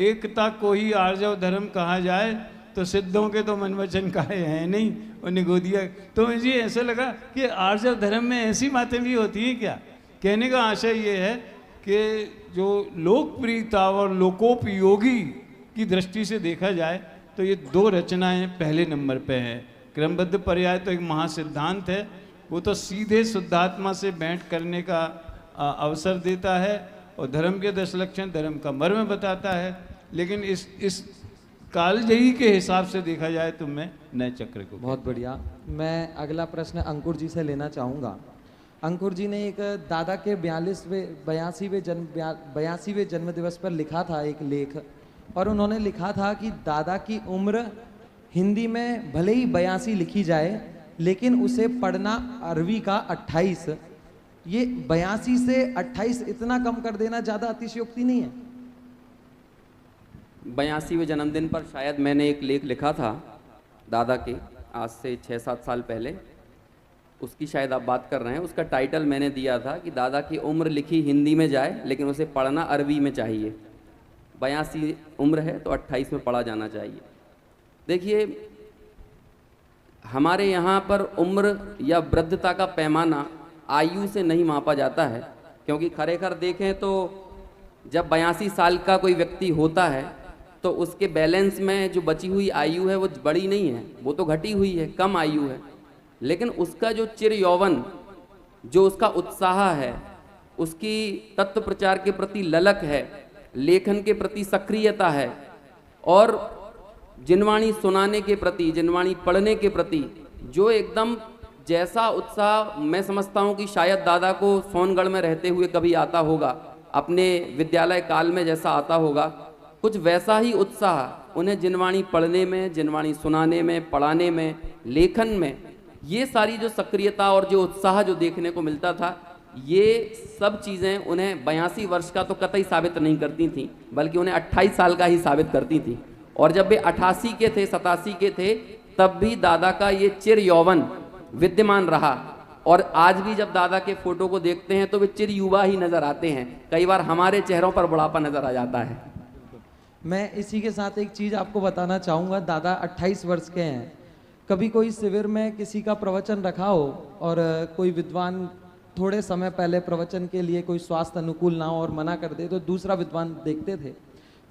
एकता को ही आर्जव धर्म कहा जाए तो सिद्धों के तो मन वचन काय है नहीं, और निगो दिया। तो मुझे ऐसा लगा कि आर्जव धर्म में ऐसी बातें भी होती हैं क्या। कहने का आशय ये है कि जो लोकप्रियता और लोकोपयोगी की दृष्टि से देखा जाए तो ये 2 रचनाएं पहले नंबर पे हैं। क्रमबद्ध पर्याय तो एक महासिद्धांत है, वो तो सीधे शुद्धात्मा से भेंट करने का अवसर देता है, और धर्म के 10 लक्षण धर्म का मर्म बताता है। लेकिन इस कालजयी के हिसाब से देखा जाए तो मैं नए चक्र को। बहुत बढ़िया। मैं अगला प्रश्न अंकुर जी से लेना चाहूँगा। अंकुर जी ने एक दादा के 82वें जन्म दिवस पर लिखा था एक लेख, और उन्होंने लिखा था कि दादा की उम्र हिंदी में भले ही 82 लिखी जाए, लेकिन उसे पढ़ना अरवी का 28। ये 82 से 28 इतना कम कर देना ज़्यादा अतिशयोक्ति नहीं है? 82वें जन्मदिन पर शायद मैंने एक लेख लिखा था दादा के, आज से 6-7 साल पहले, उसकी शायद आप बात कर रहे हैं। उसका टाइटल मैंने दिया था कि दादा की उम्र लिखी हिंदी में जाए, लेकिन उसे पढ़ना अरबी में चाहिए। 82 उम्र है तो 28 में पढ़ा जाना चाहिए। देखिए, हमारे यहाँ पर उम्र या वृद्धता का पैमाना आयु से नहीं मापा जाता है, क्योंकि खरेखर देखें तो जब 82 साल का कोई व्यक्ति होता है तो उसके बैलेंस में जो बची हुई आयु है वो बड़ी नहीं है, वो तो घटी हुई है, कम आयु है। लेकिन उसका जो चिर यौवन, जो उसका उत्साह है, उसकी तत्व प्रचार के प्रति ललक है, लेखन के प्रति सक्रियता है, और जिनवाणी सुनाने के प्रति, जिनवाणी पढ़ने के प्रति जो एकदम जैसा उत्साह मैं समझता हूँ कि शायद दादा को सोनगढ़ में रहते हुए कभी आता होगा, अपने विद्यालय काल में जैसा आता होगा, कुछ वैसा ही उत्साह उन्हें जिनवाणी पढ़ने में, जिनवाणी सुनाने में, पढ़ाने में, लेखन में, ये सारी जो सक्रियता और जो उत्साह जो देखने को मिलता था, ये सब चीज़ें उन्हें 82 वर्ष का तो कतई साबित नहीं करती थी, बल्कि उन्हें 28 साल का ही साबित करती थी। और जब वे 88 के थे, 87 के थे, तब भी दादा का ये चिर यौवन विद्यमान रहा। और आज भी जब दादा के फोटो को देखते हैं तो वे चिर युवा ही नजर आते हैं। कई बार हमारे चेहरों पर बुढ़ापा नजर आ जाता है। मैं इसी के साथ एक चीज़ आपको बताना चाहूँगा। दादा 28 वर्ष के हैं। कभी कोई शिविर में किसी का प्रवचन रखा हो और कोई विद्वान थोड़े समय पहले प्रवचन के लिए कोई स्वास्थ्य अनुकूल ना हो और मना कर दे, तो दूसरा विद्वान देखते थे,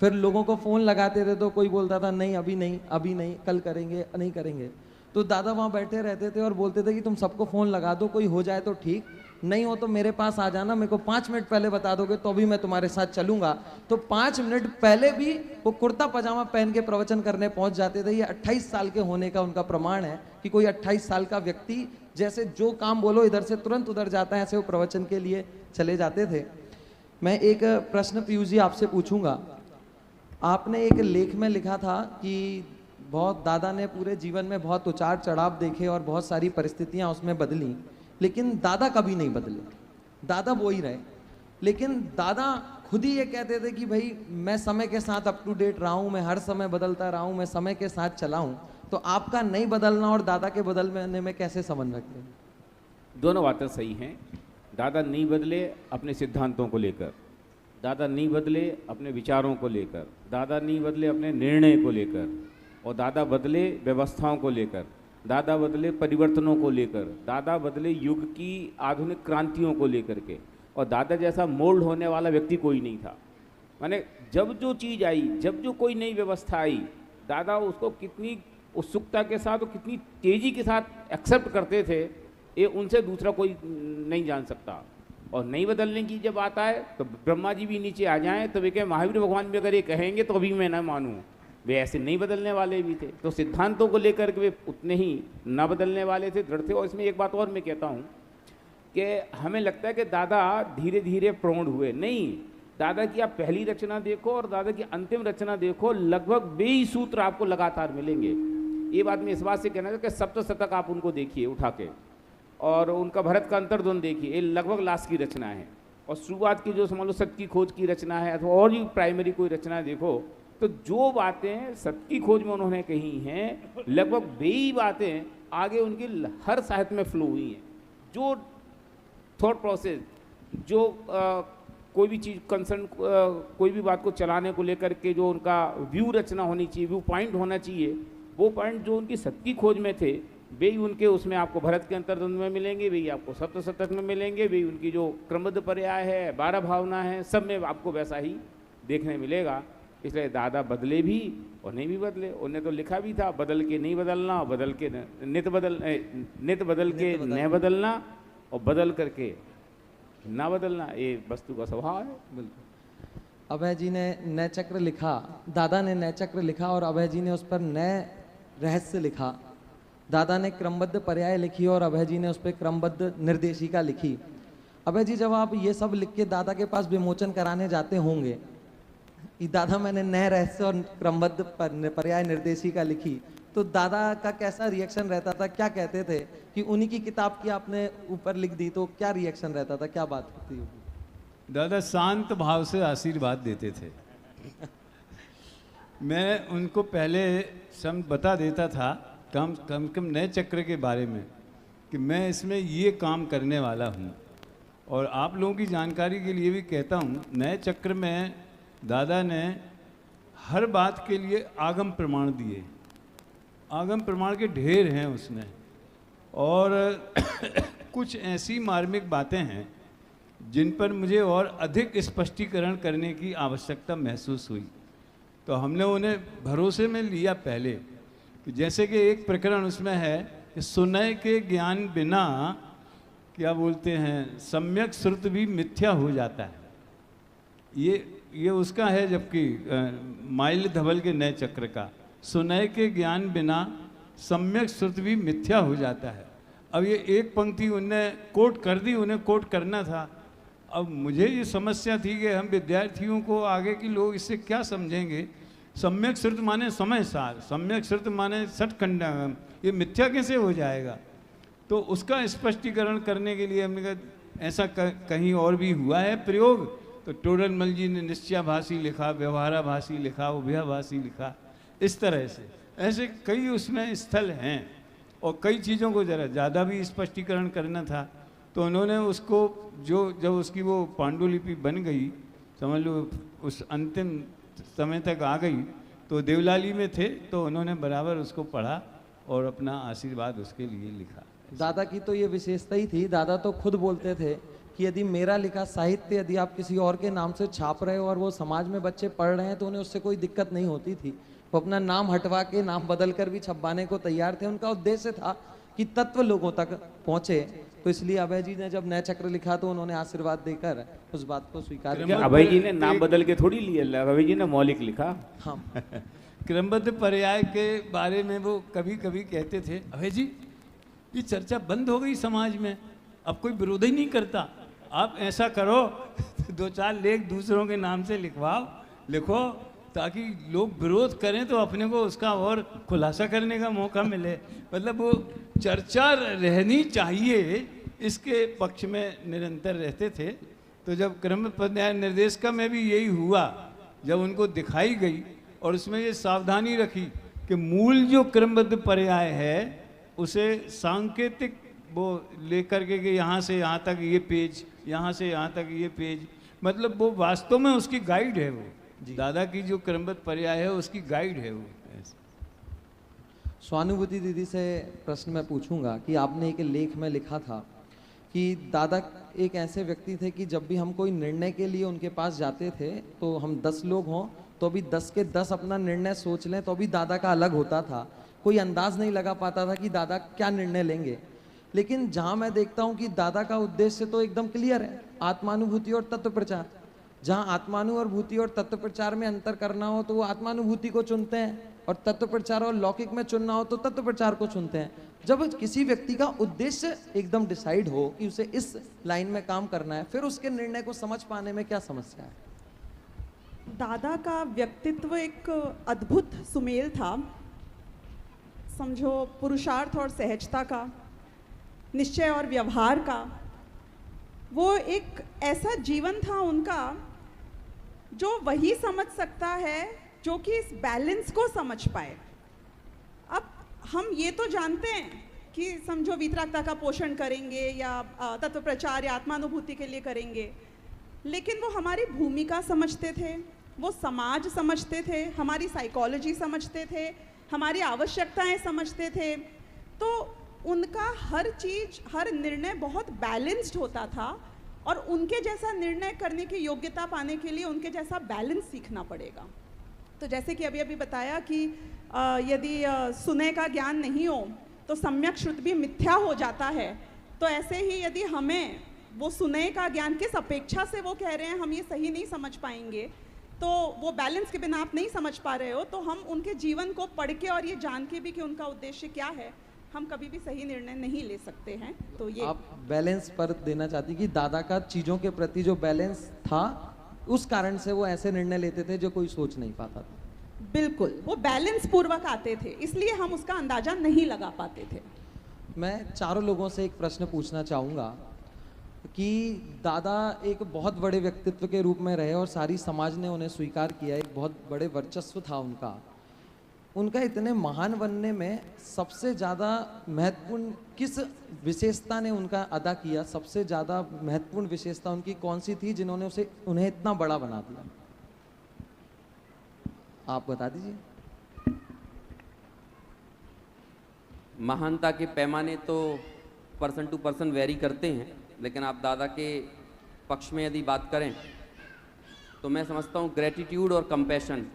फिर लोगों को फ़ोन लगाते थे, तो कोई बोलता था नहीं अभी नहीं, अभी नहीं, कल करेंगे, नहीं करेंगे। तो दादा वहाँ बैठे रहते थे और बोलते थे कि तुम सबको फ़ोन लगा दो, कोई हो जाए तो ठीक, नहीं हो तो मेरे पास आ जाना, मेरे को 5 मिनट पहले बता दोगे तो भी मैं तुम्हारे साथ चलूंगा। तो 5 मिनट पहले भी वो कुर्ता पजामा पहन के प्रवचन करने पहुंच जाते थे। ये 28 साल के होने का उनका प्रमाण है कि कोई 28 साल का व्यक्ति जैसे जो काम बोलो इधर से तुरंत उधर जाता है, ऐसे वो प्रवचन के लिए चले जाते थे। मैं एक प्रश्न पीयूष जी आपसे पूछूंगा। आपने एक लेख में लिखा था कि बहुत दादा ने पूरे जीवन में बहुत उतार चढ़ाव देखे और बहुत सारी परिस्थितियां उसमें बदली, लेकिन दादा कभी नहीं बदले, दादा वो ही रहे। लेकिन दादा खुद ही ये कहते थे कि भाई मैं समय के साथ अप टू डेट रहा हूँ, मैं हर समय बदलता रहा हूँ, मैं समय के साथ चला हूँ। तो आपका नहीं बदलना और दादा के बदलने में कैसे संबंध रखते हैं? दोनों बातें सही हैं। दादा नहीं बदले अपने सिद्धांतों को लेकर, दादा नहीं बदले अपने विचारों को लेकर, दादा नहीं बदले अपने निर्णय को लेकर, और दादा बदले व्यवस्थाओं को लेकर, दादा बदले परिवर्तनों को लेकर, दादा बदले युग की आधुनिक क्रांतियों को लेकर के। और दादा जैसा मोल्ड होने वाला व्यक्ति कोई नहीं था। माने जब जो चीज़ आई, जब जो कोई नई व्यवस्था आई, दादा उसको कितनी उत्सुकता के साथ और कितनी तेज़ी के साथ एक्सेप्ट करते थे, ये उनसे दूसरा कोई नहीं जान सकता। और नहीं बदलने की जब आता है तो ब्रह्मा जी भी नीचे आ जाएं तो वे कहें महावीर भगवान भी अगर ये कहेंगे तो अभी मैं ना मानूं। वे ऐसे नहीं बदलने वाले भी थे, तो सिद्धांतों को लेकर के वे उतने ही ना बदलने वाले थे, दृढ़ थे। और इसमें एक बात और मैं कहता हूँ कि हमें लगता है कि दादा धीरे धीरे प्रौढ़ हुए, नहीं। दादा की आप पहली रचना देखो और दादा की अंतिम रचना देखो, लगभग 20 सूत्र आपको लगातार मिलेंगे। ये बात मैं इस बात से कहना चाहिए कि सप्त शतक आप उनको देखिए उठा के, और उनका भरत का अंतर्द्वंद देखिए, ये लगभग लास्ट की रचना है। और शुरुआत की जो समझ लो सत्य की खोज की रचना है, अथवा और भी प्राइमरी कोई रचना देखो, तो जो बातें सत्य की खोज में उन्होंने कही हैं, लगभग वही बातें आगे उनकी हर साहित्य में फ्लो हुई हैं। जो थॉट प्रोसेस, जो कोई भी चीज़ कंसर्न, कोई भी बात को चलाने को लेकर के जो उनका व्यू रचना होनी चाहिए, व्यू पॉइंट होना चाहिए, वो पॉइंट जो उनकी सत्य की खोज में थे, वे उनके उसमें आपको भरत के अंतर्द्वंद में मिलेंगे, वे आपको सप्त शतक में मिलेंगे, वे उनकी जो क्रमबद्ध पर्याय है, 12 भावना है, सब में आपको वैसा ही देखने मिलेगा। इसलिए दादा बदले भी और नहीं भी बदले। उन्हें तो लिखा भी था, बदल के नहीं बदलना, बदल के नित बदल के न बदलना, और बदल करके ना बदलना, ये वस्तु का स्वभाव है। बिल्कुल। अभय जी ने नए चक्र लिखा, दादा ने नए चक्र लिखा और अभय जी ने उस पर नए रहस्य लिखा। दादा ने क्रमबद्ध पर्याय लिखी और अभय जी ने उस पर क्रमबद्ध निर्देशिका लिखी। अभय जी, जब आप ये सब लिख के दादा के पास विमोचन कराने जाते होंगे कि दादा मैंने नए रहस्य और क्रमबद्ध पर्याय निर्देशिका लिखी, तो दादा का कैसा रिएक्शन रहता था? क्या कहते थे कि उन्हीं की किताब की आपने ऊपर लिख दी, तो क्या रिएक्शन रहता था, क्या बात होती होगी? दादा शांत भाव से आशीर्वाद देते थे। मैं उनको पहले बता देता था कम नए चक्र के बारे में कि मैं इसमें ये काम करने वाला हूँ। और आप लोगों की जानकारी के लिए भी कहता हूँ, नए चक्र में दादा ने हर बात के लिए आगम प्रमाण दिए। आगम प्रमाण के ढेर हैं उसमें, और कुछ ऐसी मार्मिक बातें हैं जिन पर मुझे और अधिक स्पष्टीकरण करने की आवश्यकता महसूस हुई। तो हमने उन्हें भरोसे में लिया पहले कि जैसे कि एक प्रकरण उसमें है कि सुनय के ज्ञान बिना क्या बोलते हैं, सम्यक श्रुत भी मिथ्या हो जाता है। ये उसका है, जबकि माइल धवल के नए चक्र का सुनय के ज्ञान बिना सम्यक श्रुत भी मिथ्या हो जाता है। अब ये एक पंक्ति उनने कोट कर दी, उन्हें कोट करना था। अब मुझे ये समस्या थी कि हम विद्यार्थियों को, आगे के लोग इससे क्या समझेंगे। सम्यक श्रुत माने समय सार, सम्यक श्रुत माने सटखंडा, ये मिथ्या कैसे हो जाएगा? तो उसका स्पष्टीकरण करने के लिए हमने कहा ऐसा कहीं और भी हुआ है प्रयोग। तो टोडरमल जी ने निश्चयाभासी लिखा, व्यवहाराभासी लिखा, उभयाभासी लिखा। इस तरह से ऐसे कई उसमें स्थल हैं, और कई चीज़ों को ज़रा ज़्यादा भी स्पष्टीकरण करना था। तो उन्होंने उसको जब उसकी वो पांडुलिपि बन गई, समझ लो उस अंतिम समय तक आ गई, तो देवलाली में थे, तो उन्होंने बराबर उसको पढ़ा और अपना आशीर्वाद उसके लिए लिखा। दादा की तो ये विशेषता ही थी, दादा तो खुद बोलते थे कि यदि मेरा लिखा साहित्य यदि आप किसी और के नाम से छाप रहे हो और वो समाज में बच्चे पढ़ रहे हैं तो उन्हें उससे कोई दिक्कत नहीं होती थी। वो अपना नाम हटवा के नाम बदल कर भी छपवाने को तैयार थे। उनका उद्देश्य था कि तत्व लोगों तक पहुंचे। तो इसलिए अभय जी ने जब नए चक्र लिखा तो उन्होंने आशीर्वाद देकर उस बात को स्वीकार क्या किया। अभय जी ने नाम बदल के थोड़ी लिया, अभय जी ने मौलिक लिखा। हाँ क्रमबद्ध पर्याय के बारे में वो कभी कभी कहते थे, अभय जी ये चर्चा बंद हो गई समाज में, अब कोई विरोध ही नहीं करता, आप ऐसा करो 2-4 लेख दूसरों के नाम से लिखो ताकि लोग विरोध करें तो अपने को उसका और खुलासा करने का मौका मिले। मतलब वो चर्चा रहनी चाहिए इसके पक्ष में निरंतर रहते थे। तो जब क्रमबद्ध पर्याय निर्देशिका में भी यही हुआ, जब उनको दिखाई गई और उसमें ये सावधानी रखी कि मूल जो क्रमबद्ध पर्याय है उसे सांकेतिक वो लेकर के कि यहाँ से यहाँ तक ये पेज, यहाँ से यहाँ तक ये पेज, मतलब वो वास्तव में उसकी गाइड है। वो दादा की जो क्रमबद्ध पर्याय है उसकी गाइड है वो। स्वानुभूति दीदी से प्रश्न मैं पूछूंगा कि आपने एक लेख में लिखा था कि दादा एक ऐसे व्यक्ति थे कि जब भी हम कोई निर्णय के लिए उनके पास जाते थे तो हम 10 लोग हों तो भी 10 के 10 अपना निर्णय सोच लें तो भी दादा का अलग होता था। कोई अंदाज नहीं लगा पाता था कि दादा क्या निर्णय लेंगे। लेकिन जहाँ मैं देखता हूँ कि दादा का उद्देश्य तो एकदम क्लियर है, आत्मानुभूति और तत्व प्रचार। जहाँ आत्मानुभूति और तत्व प्रचार में अंतर करना हो तो वो आत्मानुभूति को चुनते हैं, और तत्व प्रचार और लौकिक में चुनना हो तो तत्व प्रचार को चुनते हैं। जब किसी व्यक्ति का उद्देश्य एकदम डिसाइड हो कि उसे इस लाइन में काम करना है, फिर उसके निर्णय को समझ पाने में क्या समस्या है? दादा का व्यक्तित्व एक अद्भुत सुमेल था, समझो पुरुषार्थ और सहजता का, निश्चय और व्यवहार का। वो एक ऐसा जीवन था उनका जो वही समझ सकता है जो कि इस बैलेंस को समझ पाए। अब हम ये तो जानते हैं कि समझो वीतरागता का पोषण करेंगे या तत्व प्रचार या आत्मानुभूति के लिए करेंगे, लेकिन वो हमारी भूमिका समझते थे, वो समाज समझते थे, हमारी साइकोलॉजी समझते थे, हमारी आवश्यकताएं समझते थे। तो उनका हर चीज, हर निर्णय बहुत बैलेंस्ड होता था, और उनके जैसा निर्णय करने की योग्यता पाने के लिए उनके जैसा बैलेंस सीखना पड़ेगा। तो जैसे कि अभी अभी बताया कि यदि सुने का ज्ञान नहीं हो तो सम्यक श्रुत भी मिथ्या हो जाता है। तो ऐसे ही यदि हमें वो सुने का ज्ञान किस अपेक्षा से वो कह रहे हैं हम ये सही नहीं समझ पाएंगे, तो वो बैलेंस के बिना आप नहीं समझ पा रहे हो, तो हम उनके जीवन को पढ़ के और ये जान के भी कि उनका उद्देश्य क्या है, हम कभी भी सही निर्णय नहीं ले सकते हैं। तो ये आप बैलेंस पर देना चाहती कि दादा का चीज़ों के प्रति जो बैलेंस था उस कारण से वो ऐसे निर्णय लेते थे जो कोई सोच नहीं पाता था। बिल्कुल, वो बैलेंस पूर्वक आते थे, इसलिए हम उसका अंदाजा नहीं लगा पाते थे। मैं चारों लोगों से एक प्रश्न पूछना चाहूँगा कि दादा एक बहुत बड़े व्यक्तित्व के रूप में रहे और सारी समाज ने उन्हें स्वीकार किया, एक बहुत बड़े वर्चस्व था उनका इतने महान बनने में सबसे ज़्यादा महत्वपूर्ण किस विशेषता ने उनका अदा किया? सबसे ज़्यादा महत्वपूर्ण विशेषता उनकी कौन सी थी जिन्होंने उन्हें इतना बड़ा बना दिया? आप बता दीजिए। महानता के पैमाने तो पर्सन टू पर्सन वेरी करते हैं, लेकिन आप दादा के पक्ष में यदि बात करें तो मैं समझता हूँ ग्रेटिट्यूड और कंपैशन,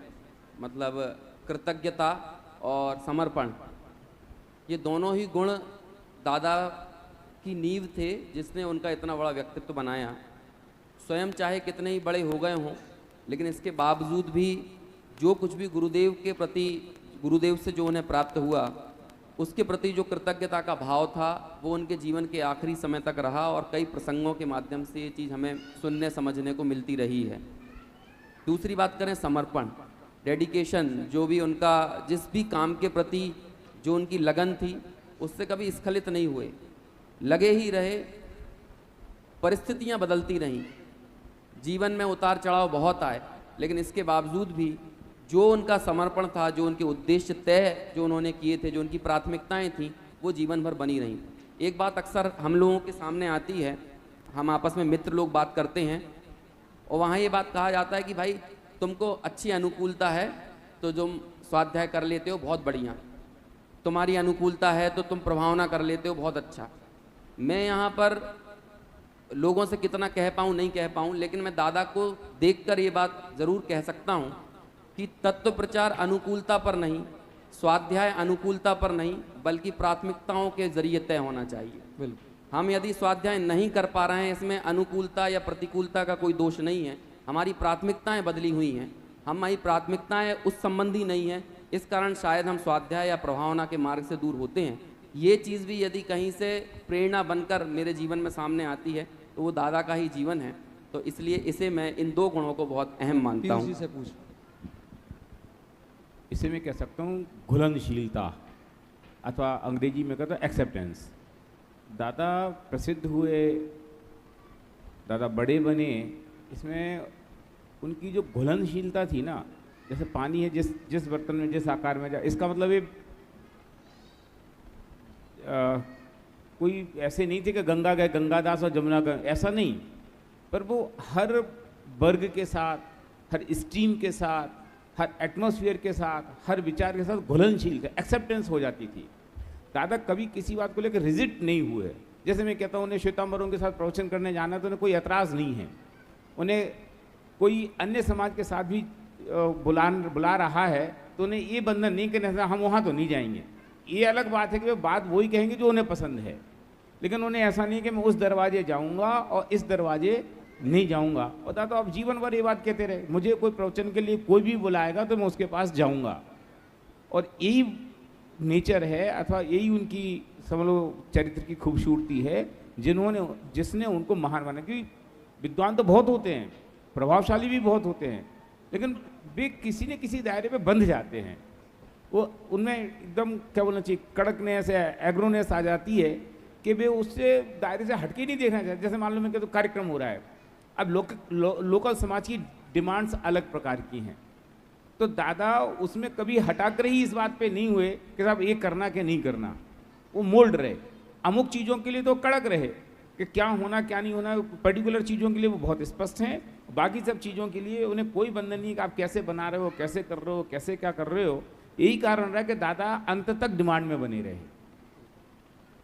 मतलब कृतज्ञता और समर्पण, ये दोनों ही गुण दादा की नींव थे जिसने उनका इतना बड़ा व्यक्तित्व बनाया। स्वयं चाहे कितने ही बड़े हो गए हों, लेकिन इसके बावजूद भी जो कुछ भी गुरुदेव के प्रति, गुरुदेव से जो उन्हें प्राप्त हुआ, उसके प्रति जो कृतज्ञता का भाव था वो उनके जीवन के आखिरी समय तक रहा, और कई प्रसंगों के माध्यम से ये चीज़ हमें सुनने समझने को मिलती रही है। दूसरी बात करें समर्पण, डेडिकेशन, जो भी उनका जिस भी काम के प्रति जो उनकी लगन थी उससे कभी स्खलित नहीं हुए, लगे ही रहे। परिस्थितियां बदलती रहीं, जीवन में उतार चढ़ाव बहुत आए, लेकिन इसके बावजूद भी जो उनका समर्पण था, जो उनके उद्देश्य तय जो उन्होंने किए थे, जो उनकी प्राथमिकताएं थीं, वो जीवन भर बनी रहीं। एक बात अक्सर हम लोगों के सामने आती है, हम आपस में मित्र लोग बात करते हैं और वहाँ ये बात कहा जाता है कि भाई तुमको अच्छी अनुकूलता है तो तुम स्वाध्याय कर लेते हो, बहुत बढ़िया, तुम्हारी अनुकूलता है तो तुम प्रभावना कर लेते हो, बहुत अच्छा। मैं यहाँ पर लोगों से कितना कह पाऊँ नहीं कह पाऊँ, लेकिन मैं दादा को देखकर ये बात ज़रूर कह सकता हूँ कि तत्व प्रचार अनुकूलता पर नहीं, स्वाध्याय अनुकूलता पर नहीं, बल्कि प्राथमिकताओं के जरिए तय होना चाहिए। बिल्कुल। हम यदि स्वाध्याय नहीं कर पा रहे हैं, इसमें अनुकूलता या प्रतिकूलता का कोई दोष नहीं है, हमारी प्राथमिकताएं बदली हुई हैं, हमारी प्राथमिकताएं उस संबंधी नहीं है, इस कारण शायद हम स्वाध्याय या प्रभावना के मार्ग से दूर होते हैं। ये चीज़ भी यदि कहीं से प्रेरणा बनकर मेरे जीवन में सामने आती है तो वो दादा का ही जीवन है, तो इसलिए इसे मैं इन दो गुणों को बहुत अहम मानता पीयूष हूँ। जी से पूछ। इसे मैं कह सकता हूँ घुलनशीलता, अथवा अंग्रेजी में कहता हूँ एक्सेप्टेंस। दादा प्रसिद्ध हुए, दादा बड़े बने, इसमें उनकी जो घुलनशीलता थी ना, जैसे पानी है जिस बर्तन में जिस आकार में जाए, इसका मतलब ये कोई ऐसे नहीं थे कि गंगा गए गंगादास और जमुना गए, ऐसा नहीं, पर वो हर वर्ग के साथ, हर स्ट्रीम के साथ, हर एटमॉस्फेयर के साथ, हर विचार के साथ घुलनशील थे, एक्सेप्टेंस हो जाती थी। दादा कभी किसी बात को लेकर रिजिट नहीं हुए। जैसे मैं कहता हूँ उन्हें श्वेतांबरों के साथ प्रवचन करने जाना है तो उन्हें कोई एतराज़ नहीं है, उन्हें कोई अन्य समाज के साथ भी बुला रहा है तो उन्हें ये बंधन नहीं करने हम वहाँ तो नहीं जाएंगे। ये अलग बात है कि वे बात वही कहेंगे जो उन्हें पसंद है, लेकिन उन्हें ऐसा नहीं कि मैं उस दरवाजे जाऊँगा और इस दरवाजे नहीं जाऊँगा। और दादा आप जीवन भर ये बात कहते रहे, मुझे कोई प्रवचन के लिए कोई भी बुलाएगा तो मैं उसके पास जाऊँगा। और यही नेचर है, अथवा यही उनकी समझ लो चरित्र की खूबसूरती है, जिसने उनको महान माना। क्योंकि विद्वान तो बहुत होते हैं, प्रभावशाली भी बहुत होते हैं, लेकिन वे किसी न किसी दायरे में बंध जाते हैं। वो उनमें एकदम क्या बोलना चाहिए, कड़कनेस है, एग्रोनेस आ जाती है कि वे उससे दायरे से हटके नहीं देखना चाहते। जैसे मान लो मैं कहता हूँ कार्यक्रम हो रहा है, अब लोकल समाज की डिमांड्स अलग प्रकार की हैं, तो दादा उसमें कभी हटाकर ही इस बात पे नहीं हुए कि साहब ये करना कि नहीं करना। वो मोल्ड रहे, अमुक चीज़ों के लिए तो कड़क रहे कि क्या होना क्या नहीं होना, पर्टिकुलर चीज़ों के लिए वो बहुत स्पष्ट हैं, बाकी सब चीज़ों के लिए उन्हें कोई बंधन नहीं कि आप कैसे बना रहे हो, कैसे कर रहे हो, कैसे क्या कर रहे हो। यही कारण रहा कि दादा अंत तक डिमांड में बने रहे,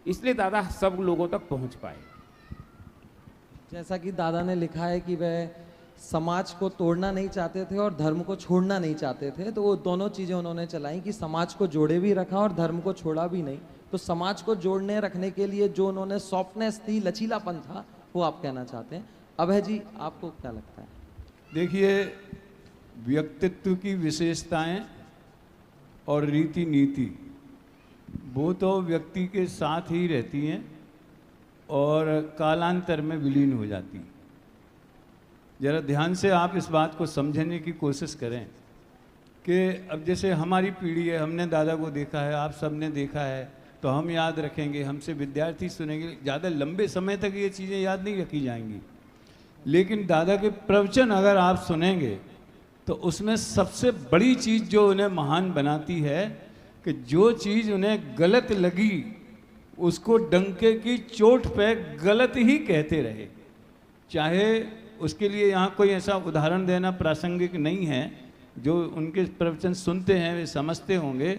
इसलिए दादा सब लोगों तक पहुंच पाए। जैसा कि दादा ने लिखा है कि वह समाज को तोड़ना नहीं चाहते थे और धर्म को छोड़ना नहीं चाहते थे, तो वो दोनों चीज़ें उन्होंने चलाई कि समाज को जोड़े भी रखा और धर्म को छोड़ा भी नहीं। तो समाज को जोड़ने रखने के लिए जो उन्होंने सॉफ्टनेस थी, लचीलापन था, वो आप कहना चाहते हैं। अभय जी आपको क्या लगता है? देखिए, व्यक्तित्व की विशेषताएं और रीति नीति वो तो व्यक्ति के साथ ही रहती हैं और कालांतर में विलीन हो जाती। जरा ध्यान से आप इस बात को समझने की कोशिश करें कि अब जैसे हमारी पीढ़ी है, हमने दादा को देखा है, आप सब ने देखा है, तो हम याद रखेंगे, हमसे विद्यार्थी सुनेंगे, ज़्यादा लंबे समय तक ये चीज़ें याद नहीं रखी जाएंगी। लेकिन दादा के प्रवचन अगर आप सुनेंगे तो उसमें सबसे बड़ी चीज़ जो उन्हें महान बनाती है कि जो चीज़ उन्हें गलत लगी उसको डंके की चोट पे गलत ही कहते रहे। चाहे उसके लिए यहाँ कोई ऐसा उदाहरण देना प्रासंगिक नहीं है, जो उनके प्रवचन सुनते हैं वे समझते होंगे।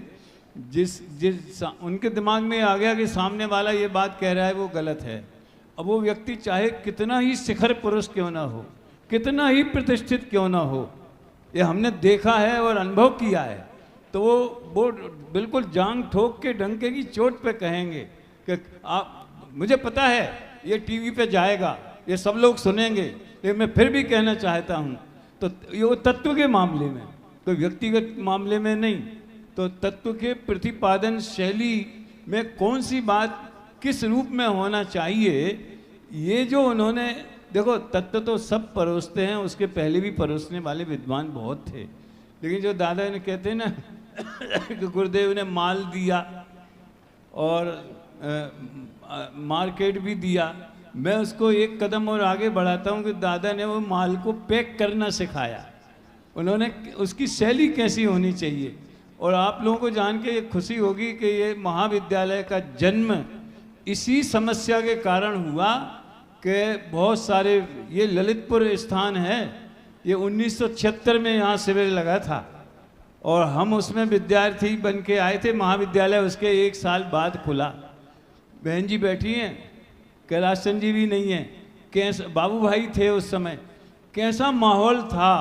जिस उनके दिमाग में आ गया कि सामने वाला ये बात कह रहा है वो गलत है, अब वो व्यक्ति चाहे कितना ही शिखर पुरुष क्यों ना हो, कितना ही प्रतिष्ठित क्यों ना हो, ये हमने देखा है और अनुभव किया है, तो वो बिल्कुल जांग ठोक के डंके की चोट पे कहेंगे कि आप, मुझे पता है ये टीवी पे जाएगा, ये सब लोग सुनेंगे, ये मैं फिर भी कहना चाहता हूँ। तो ये वो तत्व के मामले में, तो व्यक्तिगत मामले में नहीं। तो तत्व के प्रतिपादन शैली में कौन सी बात किस रूप में होना चाहिए, ये जो उन्होंने, देखो तत्व तो सब परोसते हैं, उसके पहले भी परोसने वाले विद्वान बहुत थे, लेकिन जो दादा ने कहते हैं ना कि गुरुदेव ने माल दिया और मार्केट भी दिया, मैं उसको एक कदम और आगे बढ़ाता हूँ कि दादा ने वो माल को पैक करना सिखाया। उन्होंने उसकी शैली कैसी होनी चाहिए। और आप लोगों को जान के खुशी होगी कि ये महाविद्यालय का जन्म इसी समस्या के कारण हुआ कि बहुत सारे, ये ललितपुर स्थान है, ये 1976 में यहाँ शिविर लगा था और हम उसमें विद्यार्थी बन के आए थे। महाविद्यालय उसके 1 साल बाद खुला। बहन जी बैठी हैं, कैलाश चंद जी भी नहीं है, कैसा बाबू भाई थे उस समय, कैसा माहौल था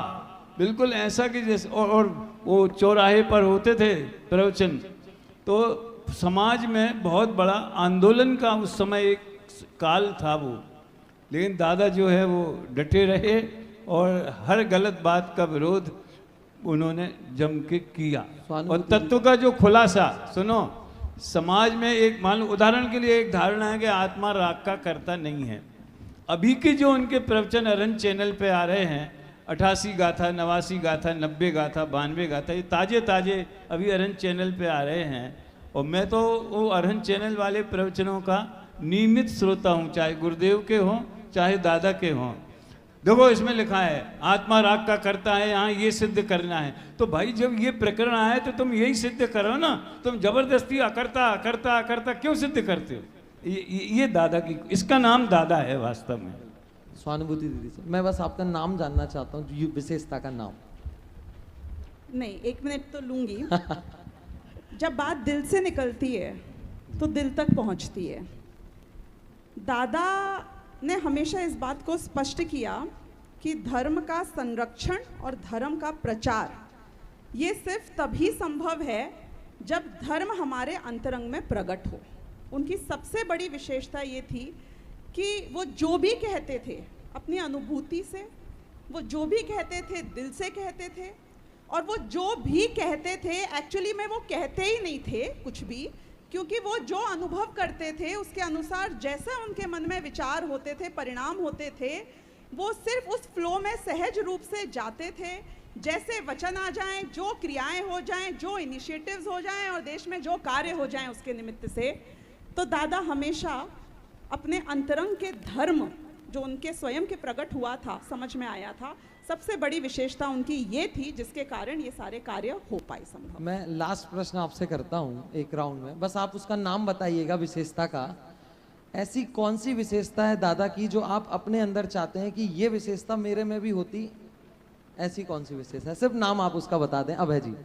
बिल्कुल ऐसा कि जैसे और वो चौराहे पर होते थे प्रवचन, तो समाज में बहुत बड़ा आंदोलन का उस समय एक काल था वो, लेकिन दादा जो है वो डटे रहे और हर गलत बात का विरोध उन्होंने जम के किया। और तत्व का जो खुलासा सुनो, समाज में एक मान लो उदाहरण के लिए एक धारणा है कि आत्मा राग का करता नहीं है। अभी के जो उनके प्रवचन अरहंत चैनल पे आ रहे हैं, 88 गाथा, 89 गाथा, 90 गाथा, 92 गाथा, ये ताजे ताजे अभी अरहंत चैनल पे आ रहे हैं। और मैं तो वो अरहंत चैनल वाले प्रवचनों का नियमित श्रोता हूँ, चाहे गुरुदेव के हों चाहे दादा के हों। देखो इसमें लिखा है आत्मा राग का करता है, यहाँ ये सिद्ध करना है। तो भाई जब ये प्रकरण आए तो तुम यही सिद्ध करो ना, तुम जबरदस्ती अकर्ता अकर्ता अकर्ता क्यों सिद्ध करते हो? ये दादा की, इसका नाम दादा है वास्तव में। स्वानुभूति दीदी से मैं बस आपका नाम जानना चाहता हूँ, विशेषता का नाम। नहीं, 1 मिनट तो लूंगी। जब बात दिल से निकलती है तो दिल तक पहुंचती है। दादा ने हमेशा इस बात को स्पष्ट किया कि धर्म का संरक्षण और धर्म का प्रचार ये सिर्फ तभी संभव है जब धर्म हमारे अंतरंग में प्रकट हो। उनकी सबसे बड़ी विशेषता ये थी कि वो जो भी कहते थे अपनी अनुभूति से, वो जो भी कहते थे दिल से कहते थे, और वो जो भी कहते थे एक्चुअली में वो कहते ही नहीं थे कुछ भी, क्योंकि वो जो अनुभव करते थे उसके अनुसार जैसे उनके मन में विचार होते थे, परिणाम होते थे, वो सिर्फ उस फ्लो में सहज रूप से जाते थे। जैसे वचन आ जाएं, जो क्रियाएं हो जाएं, जो इनिशिएटिव्स हो जाएं और देश में जो कार्य हो जाएं उसके निमित्त से, तो दादा हमेशा अपने अंतरंग के धर्म जो उनके स्वयं के प्रकट हुआ था, समझ में आया था, सबसे बड़ी विशेषता उनकी ये थी जिसके कारण ये सारे कार्य हो पाए संभव। मैं लास्ट प्रश्न आपसे करता हूँ एक राउंड में, बस आप उसका नाम बताइएगा विशेषता का। ऐसी कौन सी विशेषता है दादा की जो आप अपने अंदर चाहते हैं कि ये विशेषता मेरे में भी होती? ऐसी कौन सी विशेषता है? सिर्फ नाम आप उसका बता दें। अभय जी।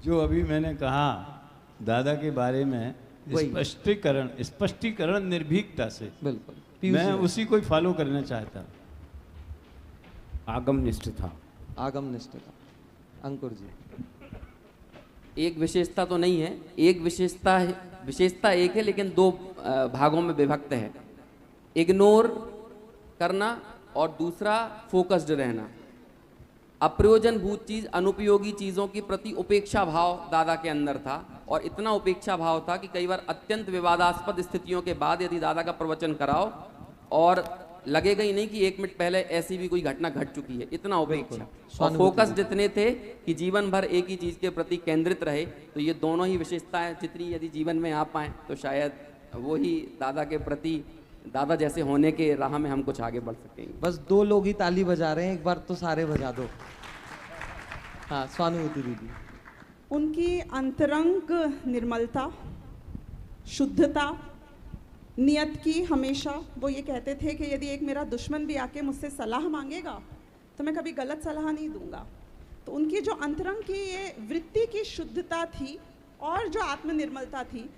जो अभी मैंने कहा दादा के बारे में, स्पष्टीकरण निर्भीकता से, बिल्कुल मैं उसी को फॉलो करना चाहता हूँ। आगम निष्ठता। आगम निष्ठता। अंकुर जी। एक विशेषता तो नहीं है, एक विशेषता एक है लेकिन 2 भागों में विभक्त है। इग्नोर करना और दूसरा फोकस्ड रहना। अप्रयोजनभूत चीज, अनुपयोगी चीजों के प्रति उपेक्षा भाव दादा के अंदर था, और इतना उपेक्षा भाव था कि कई बार अत्यंत विवादास्पद स्थितियों के बाद यदि दादा का प्रवचन कराओ और लगेगा ही नहीं कि 1 मिनट पहले ऐसी भी कोई घटना घट चुकी है, इतना उपेक्षा। और फोकस जितने थे कि जीवन भर एक ही चीज के प्रति केंद्रित रहे। तो ये दोनों ही विशेषताएं जितनी यदि जीवन में आ पाए तो शायद वो ही दादा के प्रति, दादा जैसे होने के राह में हम कुछ आगे बढ़ सकेंगे। बस 2 लोग ही ताली बजा रहे हैं, एक बार तो सारे बजा दो। हाँ, स्वानुभूति दीदी। उनकी अंतरंग निर्मलता, शुद्धता, नियत की हमेशा वो ये कहते थे कि यदि एक मेरा दुश्मन भी आके मुझसे सलाह मांगेगा तो मैं कभी गलत सलाह नहीं दूंगा। तो उनकी जो अंतरंग की ये वृत्ति की शुद्धता थी और जो आत्मनिर्मलता थी,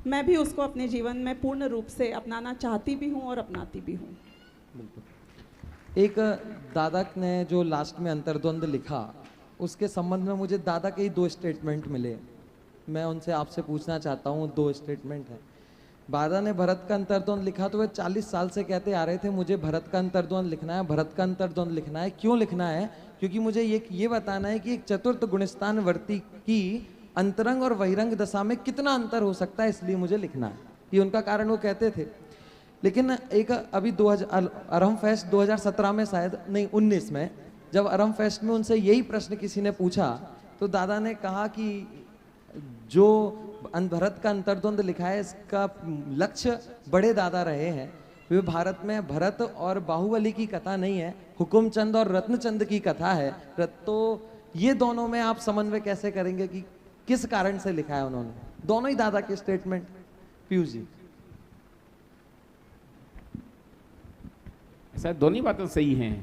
मैं भी उसको अपने जीवन में पूर्ण रूप से अपनाना चाहती भी हूँ और अपनाती भी हूँ। बिल्कुल। एक दादा ने जो लास्ट में अंतर्द्वंद लिखा, उसके संबंध में मुझे दादा के ही 2 स्टेटमेंट मिले। मैं उनसे आपसे पूछना चाहता हूँ, 2 स्टेटमेंट हैं। दादा ने भरत का अंतर्द्वंद लिखा तो वे 40 साल से कहते आ रहे थे मुझे भरत का अंतर्द्वंद लिखना है, भरत का अंतर्द्वंद लिखना है। क्यों लिखना है? क्योंकि मुझे ये बताना है कि एक चतुर्थ गुणस्थान वर्ती की अंतरंग और बहिरंग दशा में कितना अंतर हो सकता है, इसलिए मुझे लिखना है। ये उनका कारण वो कहते थे। लेकिन एक अभी 2000 अरहम फेस्ट 2017 में, शायद नहीं 19 में, जब अरहम फेस्ट में उनसे यही प्रश्न किसी ने पूछा तो दादा ने कहा कि जो भरत का अंतर्द्वंद लिखा है इसका लक्ष्य बड़े दादा रहे हैं। वे भारत में भरत और बाहुबली की कथा नहीं है, हुकुमचंद और रत्नचंद की कथा है। तो ये दोनों में आप समन्वय कैसे करेंगे कि किस कारण से लिखा है उन्होंने? दोनों ही दादा के स्टेटमेंट। पीयूष जी। ऐसा दोनों बातें सही हैं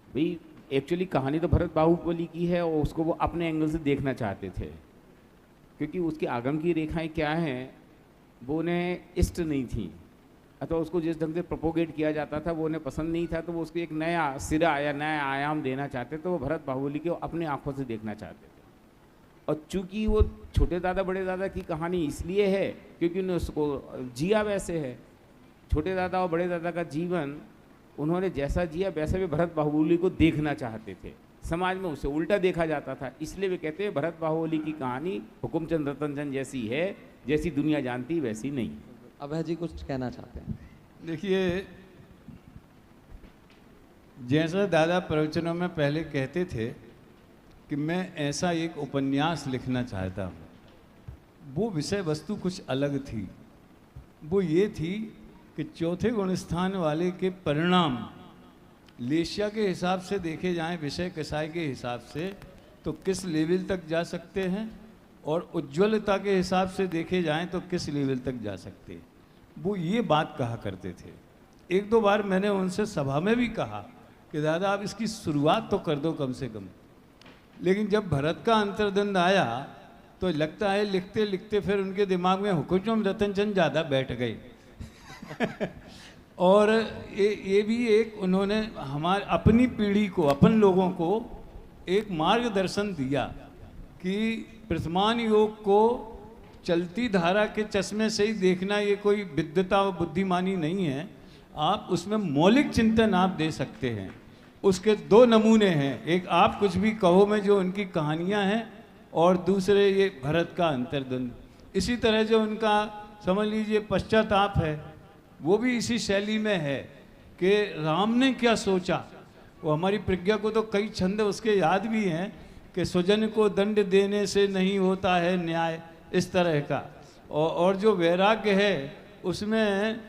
भाई। एक्चुअली कहानी तो भरत बाहुबली की है और उसको वो अपने एंगल से देखना चाहते थे, क्योंकि उसकी आगम की रेखाएं क्या हैं वो उन्हें इष्ट नहीं थी। अथवा उसको जिस ढंग से प्रोपोगेट किया जाता था वो उन्हें पसंद नहीं था, तो वो उसको एक नया सिरा या नया आयाम देना चाहते थे। वो भरत बाहुबली को अपनी आंखों से देखना चाहते थे। और चूंकि वो छोटे दादा बड़े दादा की कहानी इसलिए है क्योंकि उन्होंने उसको जिया वैसे है। छोटे दादा और बड़े दादा का जीवन उन्होंने जैसा जिया वैसे भी भरत बाहुबली को देखना चाहते थे। समाज में उसे उल्टा देखा जाता था, इसलिए वे कहते हैं भरत बाहुबली की कहानी हुकुमचंद रतनचंद जैसी है, जैसी दुनिया जानती वैसी नहीं। अभय जी कुछ कहना चाहते हैं? देखिए, जैसा दादा प्रवचनों में पहले कहते थे कि मैं ऐसा एक उपन्यास लिखना चाहता हूँ, वो विषय वस्तु कुछ अलग थी। वो ये थी कि चौथे गुण स्थान वाले के परिणाम लेशिया के हिसाब से देखे जाएं, विषय कसाय के हिसाब से, तो किस लेवल तक जा सकते हैं, और उज्ज्वलता के हिसाब से देखे जाएं तो किस लेवल तक जा सकते हैं। वो ये बात कहा करते थे। एक दो बार मैंने उनसे सभा में भी कहा कि दादा आप इसकी शुरुआत तो कर दो कम से कम। लेकिन जब भरत का अंतर्द्वंद आया तो लगता है लिखते लिखते फिर उनके दिमाग में हुकुमचंद रतनचंद ज़्यादा बैठ गए और ये भी एक उन्होंने हमारे अपनी पीढ़ी को, अपन लोगों को एक मार्गदर्शन दिया कि प्रथमान योग को चलती धारा के चश्मे से ही देखना ये कोई विद्वता और बुद्धिमानी नहीं है। आप उसमें मौलिक चिंतन आप दे सकते हैं। उसके दो नमूने हैं, एक आप कुछ भी कहो में जो उनकी कहानियां हैं, और दूसरे ये भरत का अंतर्द्वंद। इसी तरह जो उनका समझ लीजिए पश्चाताप है, वो भी इसी शैली में है कि राम ने क्या सोचा। वो हमारी प्रज्ञा को तो कई छंद उसके याद भी हैं कि स्वजन को दंड देने से नहीं होता है न्याय, इस तरह का। और जो वैराग्य है उसमें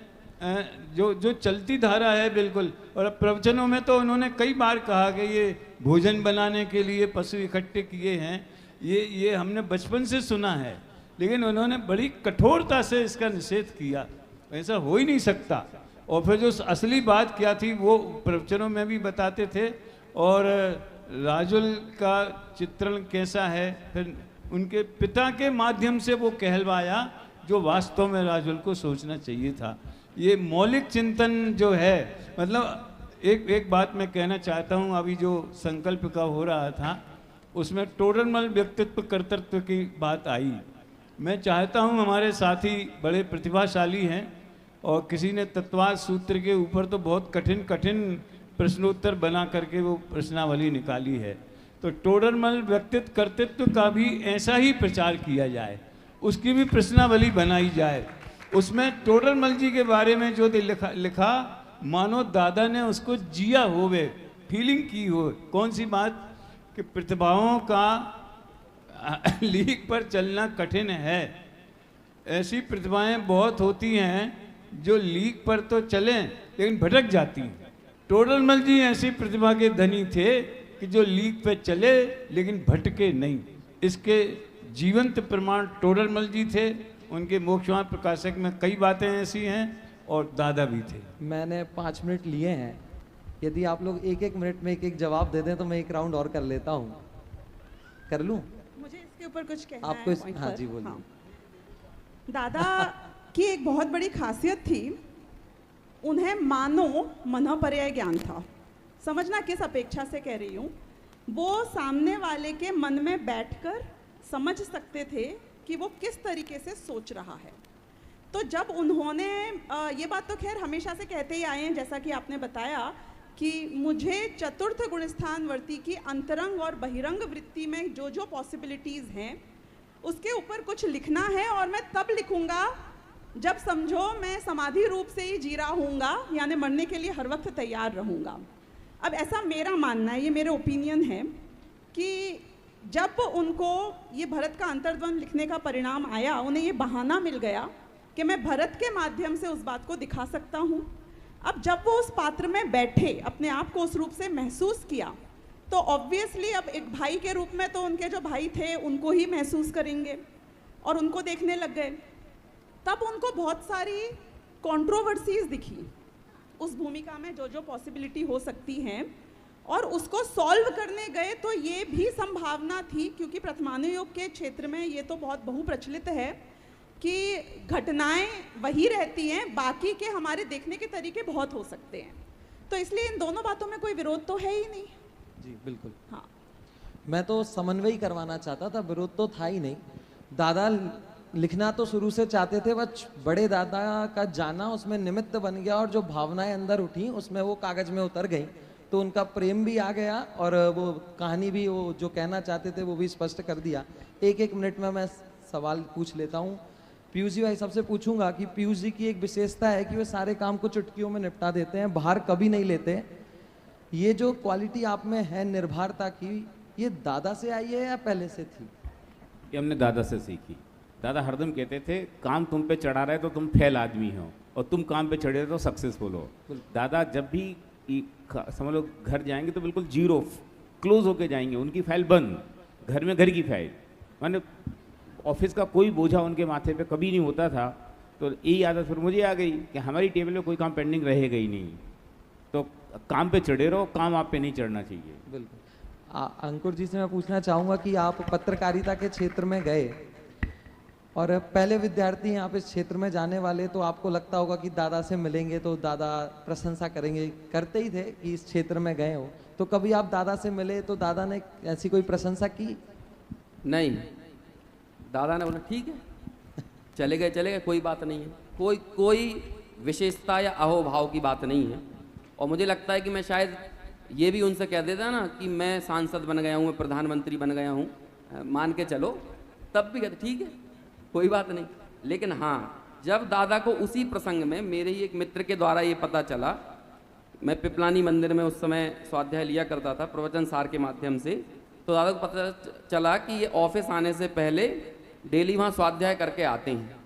जो चलती धारा है बिल्कुल। और प्रवचनों में तो उन्होंने कई बार कहा कि ये भोजन बनाने के लिए पशु इकट्ठे किए हैं, ये हमने बचपन से सुना है, लेकिन उन्होंने बड़ी कठोरता से इसका निषेध किया। ऐसा हो ही नहीं सकता। और फिर जो असली बात क्या थी वो प्रवचनों में भी बताते थे। और राजुल का चित्रण कैसा है, फिर उनके पिता के माध्यम से वो कहलवाया जो वास्तव में राजुल को सोचना चाहिए था। ये मौलिक चिंतन जो है, मतलब एक बात मैं कहना चाहता हूँ। अभी जो संकल्प का हो रहा था उसमें टोडरमल व्यक्तित्व कर्तृत्व की बात आई। मैं चाहता हूँ, हमारे साथी बड़े प्रतिभाशाली हैं और किसी ने तत्वाद सूत्र के ऊपर तो बहुत कठिन कठिन प्रश्नोत्तर बना करके वो प्रश्नावली निकाली है। तो टोडरमल व्यक्तित्व कर्तृत्व का भी ऐसा ही प्रचार किया जाए, उसकी भी प्रश्नावली बनाई जाए। उसमें टोडरमल जी के बारे में जो लिखा मानो दादा ने उसको जिया होवे, फीलिंग की हो। कौन सी बात? कि प्रतिभाओं का लीक पर चलना कठिन है। ऐसी प्रतिभाएं बहुत होती हैं जो लीक पर तो चलें लेकिन भटक जाती हैं। टोडरमल जी ऐसी प्रतिभा के धनी थे कि जो लीक पे चले लेकिन भटके नहीं। इसके जीवंत प्रमाण टोडरमल जी थे। उनके मोक्षवान प्रकाशक में कई बातें ऐसी हैं और दादा भी थे। मैंने 5 मिनट लिए हैं, यदि आप लोग एक एक मिनट में एक एक जवाब दे दें तो मैं एक राउंड और कर लेता हूँ। कर लूँ? मुझे इसके ऊपर कुछ कहना आपको है इस, point हाँ पर। जी बोलिए। हाँ। दादा की एक बहुत बड़ी खासियत थी, उन्हें मानो मनोपर्याय ज्ञान था। समझना किस अपेक्षा से कह रही हूँ। वो सामने वाले के मन में बैठकर समझ सकते थे कि वो किस तरीके से सोच रहा है। तो जब उन्होंने ये बात तो खैर हमेशा से कहते ही आए हैं, जैसा कि आपने बताया कि मुझे चतुर्थ गुणस्थान वर्ती की अंतरंग और बहिरंग वृत्ति में जो जो पॉसिबिलिटीज़ हैं उसके ऊपर कुछ लिखना है, और मैं तब लिखूंगा जब समझो मैं समाधि रूप से ही जी रहा हूँगा, यानी मरने के लिए हर वक्त तैयार रहूँगा। अब ऐसा मेरा मानना है, ये मेरे ओपिनियन है कि जब उनको ये भरत का अंतर्द्वंद लिखने का परिणाम आया, उन्हें ये बहाना मिल गया कि मैं भरत के माध्यम से उस बात को दिखा सकता हूँ। अब जब वो उस पात्र में बैठे, अपने आप को उस रूप से महसूस किया, तो ऑब्वियसली अब एक भाई के रूप में तो उनके जो भाई थे उनको ही महसूस करेंगे और उनको देखने लग गए। तब उनको बहुत सारी कंट्रोवर्सीज दिखी उस भूमिका में, जो जो पॉसिबिलिटी हो सकती हैं, और उसको सॉल्व करने गए तो ये भी संभावना थी, क्योंकि प्रथमानुयोग के क्षेत्र में ये तो बहुत बहुप्रचलित है कि घटनाएं वही रहती हैं, बाकी के हमारे देखने के तरीके बहुत हो सकते हैं। तो इसलिए इन दोनों बातों में कोई विरोध तो है ही नहीं। जी बिल्कुल। हाँ, मैं तो समन्वय करवाना चाहता था, विरोध तो था ही नहीं। दादा लिखना तो शुरू से चाहते थे, बस बड़े दादा का जाना उसमें निमित्त बन गया, और जो भावनाएं अंदर उठी उसमें वो कागज में उतर गई, तो उनका प्रेम भी आ गया और वो कहानी भी, वो जो कहना चाहते थे वो भी स्पष्ट कर दिया। एक एक मिनट में मैं सवाल पूछ लेता हूँ। पीयूष जी भाई सबसे पूछूंगा कि पीयूष जी की एक विशेषता है कि वे सारे काम को चुटकियों में निपटा देते हैं, बाहर कभी नहीं लेते। ये जो क्वालिटी आप में है निर्भरता की, ये दादा से आई है या पहले से थी? ये हमने दादा से सीखी। दादा हरदम कहते थे काम तुम पे चढ़ा रहे तो तुम फेल आदमी हो, और तुम काम पे चढ़े तो सक्सेसफुल हो। दादा जब भी समझ लो घर जाएंगे तो बिल्कुल जीरो क्लोज होके जाएंगे, उनकी फाइल बंद, घर में घर की फाइल, माने ऑफिस का कोई बोझा उनके माथे पे कभी नहीं होता था। तो यही आदत फिर मुझे आ गई कि हमारी टेबल पे कोई काम पेंडिंग रहेगा ही नहीं, तो काम पे चढ़े रहो, काम आप पे नहीं चढ़ना चाहिए। बिल्कुल। अंकुर जी से मैं पूछना चाहूँगा कि आप पत्रकारिता के क्षेत्र में गए और पहले विद्यार्थी आप इस क्षेत्र में जाने वाले, तो आपको लगता होगा कि दादा से मिलेंगे तो दादा प्रशंसा करेंगे, करते ही थे कि इस क्षेत्र में गए हो, तो कभी आप दादा से मिले तो दादा ने ऐसी कोई प्रशंसा की? नहीं, दादा ने बोला ठीक है, चले गए, कोई बात नहीं है, कोई विशेषता या अहोभाव की बात नहीं है। और मुझे लगता है कि मैं शायद ये भी उनसे कह देता ना कि मैं सांसद बन गया हूँ, मैं प्रधानमंत्री बन गया हूँ, मान के चलो, तब भी कहते ठीक है, कोई बात नहीं। लेकिन हाँ, जब दादा को उसी प्रसंग में मेरे ही एक मित्र के द्वारा ये पता चला, मैं पिपलानी मंदिर में उस समय स्वाध्याय लिया करता था प्रवचन सार के माध्यम से, तो दादा को पता चला कि ये ऑफिस आने से पहले डेली वहाँ स्वाध्याय करके आते हैं।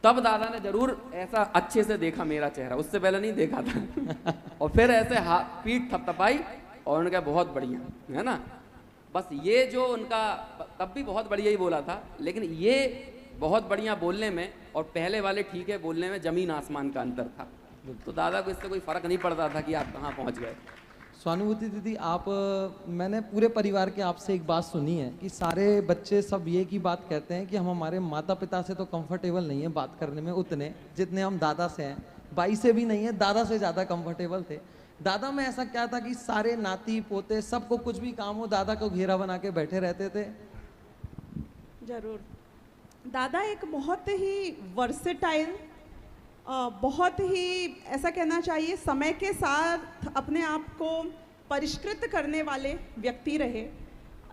तब दादा ने जरूर ऐसा अच्छे से देखा मेरा चेहरा, उससे पहले नहीं देखा था और फिर ऐसे पीठ थपथपाई और उन्होंने कहा बहुत बढ़िया, है ना। बस ये जो उनका, तब भी बहुत बढ़िया ही बोला था, लेकिन ये बहुत बढ़िया बोलने में और पहले वाले ठीक है बोलने में जमीन आसमान का अंतर था। तो दादा को इससे कोई फर्क नहीं पड़ता था कि आप कहाँ पहुँच गए। स्वानुभूति दीदी, आप, मैंने पूरे परिवार के आपसे एक बात सुनी है कि सारे बच्चे सब ये की बात कहते हैं कि हम हमारे माता पिता से तो कंफर्टेबल नहीं है बात करने में उतने जितने हम दादा से हैं, बाई से भी नहीं है, दादा से ज़्यादा कंफर्टेबल थे। दादा में ऐसा क्या था कि सारे नाती पोते सबको कुछ भी काम हो दादा को घेरा बना के बैठे रहते थे? जरूर। दादा एक बहुत ही वर्सेटाइल, बहुत ही ऐसा कहना चाहिए समय के साथ अपने आप को परिष्कृत करने वाले व्यक्ति रहे।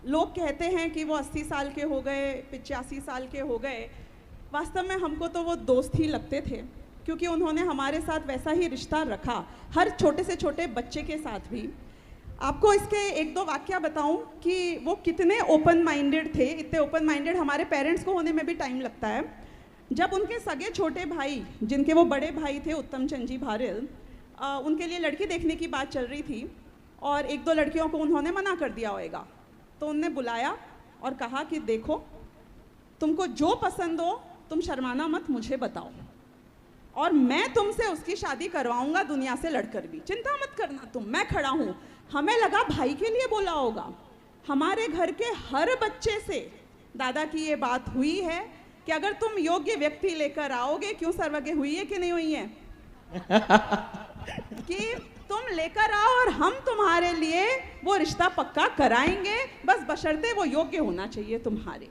लोग कहते हैं कि वो 80 साल के हो गए, 85 साल के हो गए, वास्तव में हमको तो वो दोस्त ही लगते थे, क्योंकि उन्होंने हमारे साथ वैसा ही रिश्ता रखा, हर छोटे से छोटे बच्चे के साथ भी। आपको इसके एक दो वाक्य बताऊं कि वो कितने ओपन माइंडेड थे। इतने ओपन माइंडेड हमारे पेरेंट्स को होने में भी टाइम लगता है। जब उनके सगे छोटे भाई, जिनके वो बड़े भाई थे उत्तम चंद जी भारिल, उनके लिए लड़की देखने की बात चल रही थी और एक दो लड़कियों को उन्होंने मना कर दिया होगा, तो उनने बुलाया और कहा कि देखो, तुमको जो पसंद हो तुम शर्माना मत, मुझे बताओ और मैं तुमसे उसकी शादी करवाऊंगा, दुनिया से लड़कर भी, चिंता मत करना तुम, मैं खड़ा हूँ। हमें लगा भाई के लिए बोला होगा। हमारे घर के हर बच्चे से दादा की ये बात हुई है कि अगर तुम योग्य व्यक्ति लेकर आओगे, क्यों सर्वज्ञ हुई है कि नहीं हुई है कि तुम लेकर आओ और हम तुम्हारे लिए वो रिश्ता पक्का कराएंगे, बस बशर्ते वो योग्य होना चाहिए तुम्हारे।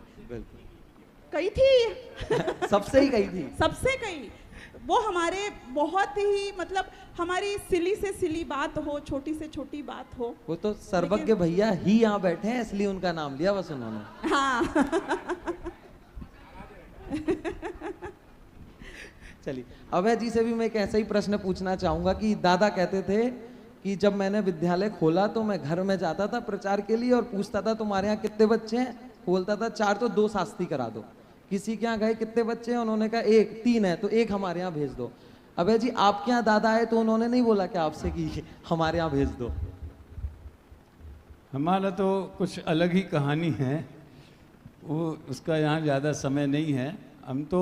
कही थी सबसे ही कही थी, सबसे कही। वो हमारे बहुत ही, मतलब हमारी सिली से सिली बात हो, छोटी से छोटी बात हो। वो तो सर्वज्ञ भैया ही यहाँ बैठे हैं इसलिए उनका नाम लिया बस उन्होंने। हाँ चलिए, अभय जी से भी मैं एक ऐसा ही प्रश्न पूछना चाहूंगा कि दादा कहते थे कि जब मैंने विद्यालय खोला तो मैं घर में जाता था प्रचार के लिए और पूछता था तुम्हारे यहाँ कितने बच्चे हैं, बोलता था 4, तो 2 शास्त्री करा दो। किसी के यहाँ गए कितने बच्चे हैं, उन्होंने कहा 1, 3 है तो 1 हमारे यहाँ भेज दो। अभय जी, आपके यहाँ दादा आए तो उन्होंने नहीं बोला क्या आपसे कि हमारे यहाँ भेज दो? हमारा तो कुछ अलग ही कहानी है, वो उसका यहाँ ज़्यादा समय नहीं है। हम तो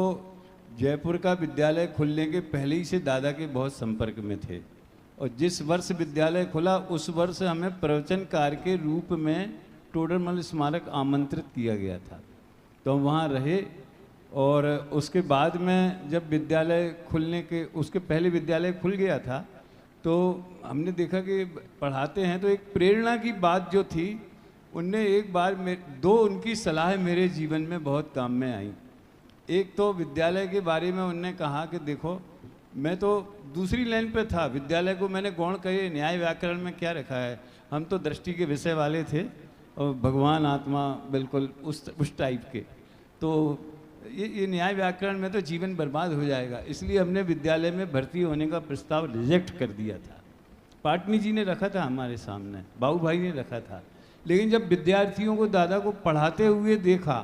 जयपुर का विद्यालय खुलने के पहले ही से दादा के बहुत संपर्क में थे और जिस वर्ष विद्यालय खुला उस वर्ष हमें प्रवचनकार के रूप में टोडरमल स्मारक आमंत्रित किया गया था, तो हम वहाँ रहे और उसके बाद में जब विद्यालय खुलने के उसके पहले विद्यालय खुल गया था, तो हमने देखा कि पढ़ाते हैं तो एक प्रेरणा की बात जो थी, उनने एक बार दो उनकी सलाह मेरे जीवन में बहुत काम में आई। एक तो विद्यालय के बारे में उनने कहा कि देखो, मैं तो दूसरी लाइन पे था, विद्यालय को मैंने गौण कहे न्याय व्याकरण में क्या रखा है, हम तो दृष्टि के विषय वाले थे और भगवान आत्मा बिल्कुल उस टाइप के, तो ये न्याय व्याकरण में तो जीवन बर्बाद हो जाएगा, इसलिए हमने विद्यालय में भर्ती होने का प्रस्ताव रिजेक्ट कर दिया था। पाटनी जी ने रखा था हमारे सामने, बाबू भाई ने रखा था, लेकिन जब विद्यार्थियों को दादा को पढ़ाते हुए देखा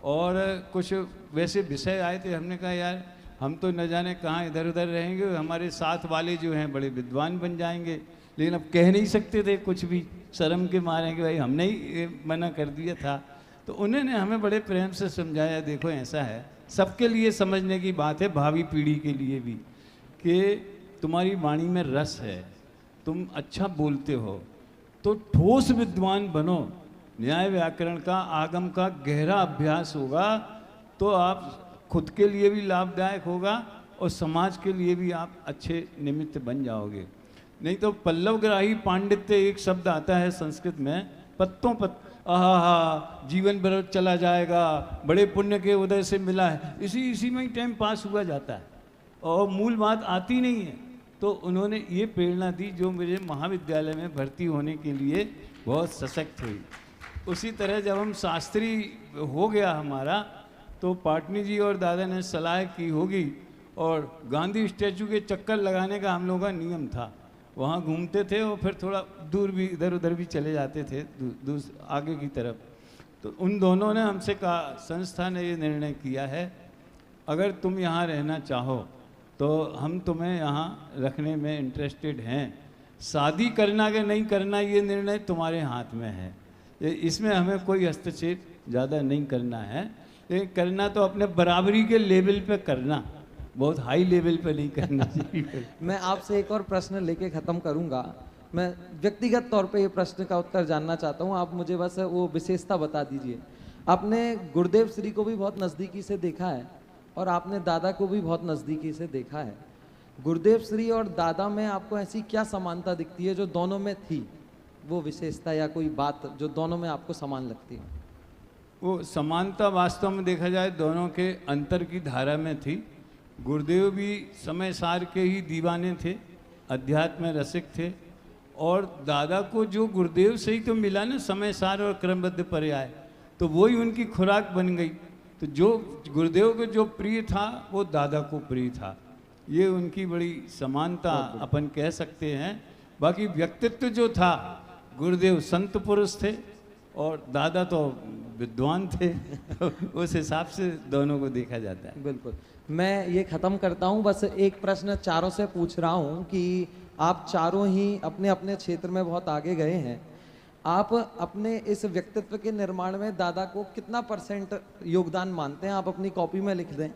और कुछ वैसे विषय आए थे, हमने कहा यार हम तो न जाने कहाँ इधर उधर रहेंगे, हमारे साथ वाले जो हैं बड़े विद्वान बन जाएंगे, लेकिन अब कह नहीं सकते थे कुछ भी, शर्म के मारे कि भाई हमने ही मना कर दिया था। तो उन्होंने हमें बड़े प्रेम से समझाया, देखो ऐसा है, सबके लिए समझने की बात है, भावी पीढ़ी के लिए भी, कि तुम्हारी वाणी में रस है, तुम अच्छा बोलते हो, तो ठोस विद्वान बनो, न्याय व्याकरण का आगम का गहरा अभ्यास होगा तो आप खुद के लिए भी लाभदायक होगा और समाज के लिए भी आप अच्छे निमित्त बन जाओगे। नहीं तो पल्लवग्राही पांडित्य एक शब्द आता है संस्कृत में, पत्तों पत्त आहा जीवन भर चला जाएगा, बड़े पुण्य के उदय से मिला है, इसी में ही टाइम पास हुआ जाता है और मूल बात आती नहीं है। तो उन्होंने ये प्रेरणा दी जो मुझे महाविद्यालय में भर्ती होने के लिए बहुत सशक्त हुई। उसी तरह जब हम शास्त्री हो गया हमारा, तो पाटनी जी और दादा ने सलाह की होगी और गांधी स्टैचू के चक्कर लगाने का हम लोगों का नियम था, वहाँ घूमते थे और फिर थोड़ा दूर भी इधर उधर भी चले जाते थे आगे की तरफ। तो उन दोनों ने हमसे कहा, संस्था ने ये निर्णय किया है अगर तुम यहाँ रहना चाहो तो हम तुम्हें यहाँ रखने में इंटरेस्टेड हैं, शादी करना कि नहीं करना ये निर्णय तुम्हारे हाथ में है, इसमें हमें कोई हस्तक्षेप ज़्यादा नहीं करना है, लेकिन करना तो अपने बराबरी के लेवल पे करना, बहुत हाई लेवल पे नहीं करना चाहिए। मैं आपसे एक और प्रश्न लेके ख़त्म करूंगा। मैं व्यक्तिगत तौर पे ये प्रश्न का उत्तर जानना चाहता हूँ, आप मुझे बस वो विशेषता बता दीजिए। आपने गुरुदेव श्री को भी बहुत नज़दीकी से देखा है और आपने दादा को भी बहुत नज़दीकी से देखा है। गुरुदेव श्री और दादा में आपको ऐसी क्या समानता दिखती है जो दोनों में थी, वो विशेषता या कोई बात जो दोनों में आपको समान लगती है? वो समानता वास्तव में देखा जाए दोनों के अंतर की धारा में थी। गुरुदेव भी समय सार के ही दीवाने थे, अध्यात्म में रसिक थे, और दादा को जो गुरुदेव से ही तो मिला ना समय सार और क्रमबद्ध पर्याय, तो वही उनकी खुराक बन गई। तो जो गुरुदेव को जो प्रिय था वो दादा को प्रिय था, ये उनकी बड़ी समानता अपन कह सकते हैं। बाकी व्यक्तित्व जो था, गुरुदेव संत पुरुष थे और दादा तो विद्वान थे, उस हिसाब से दोनों को देखा जाता है। बिल्कुल। मैं ये ख़त्म करता हूँ, बस एक प्रश्न चारों से पूछ रहा हूँ कि आप चारों ही अपने अपने क्षेत्र में बहुत आगे गए हैं, आप अपने इस व्यक्तित्व के निर्माण में दादा को कितना % योगदान मानते हैं? आप अपनी कॉपी में लिख दें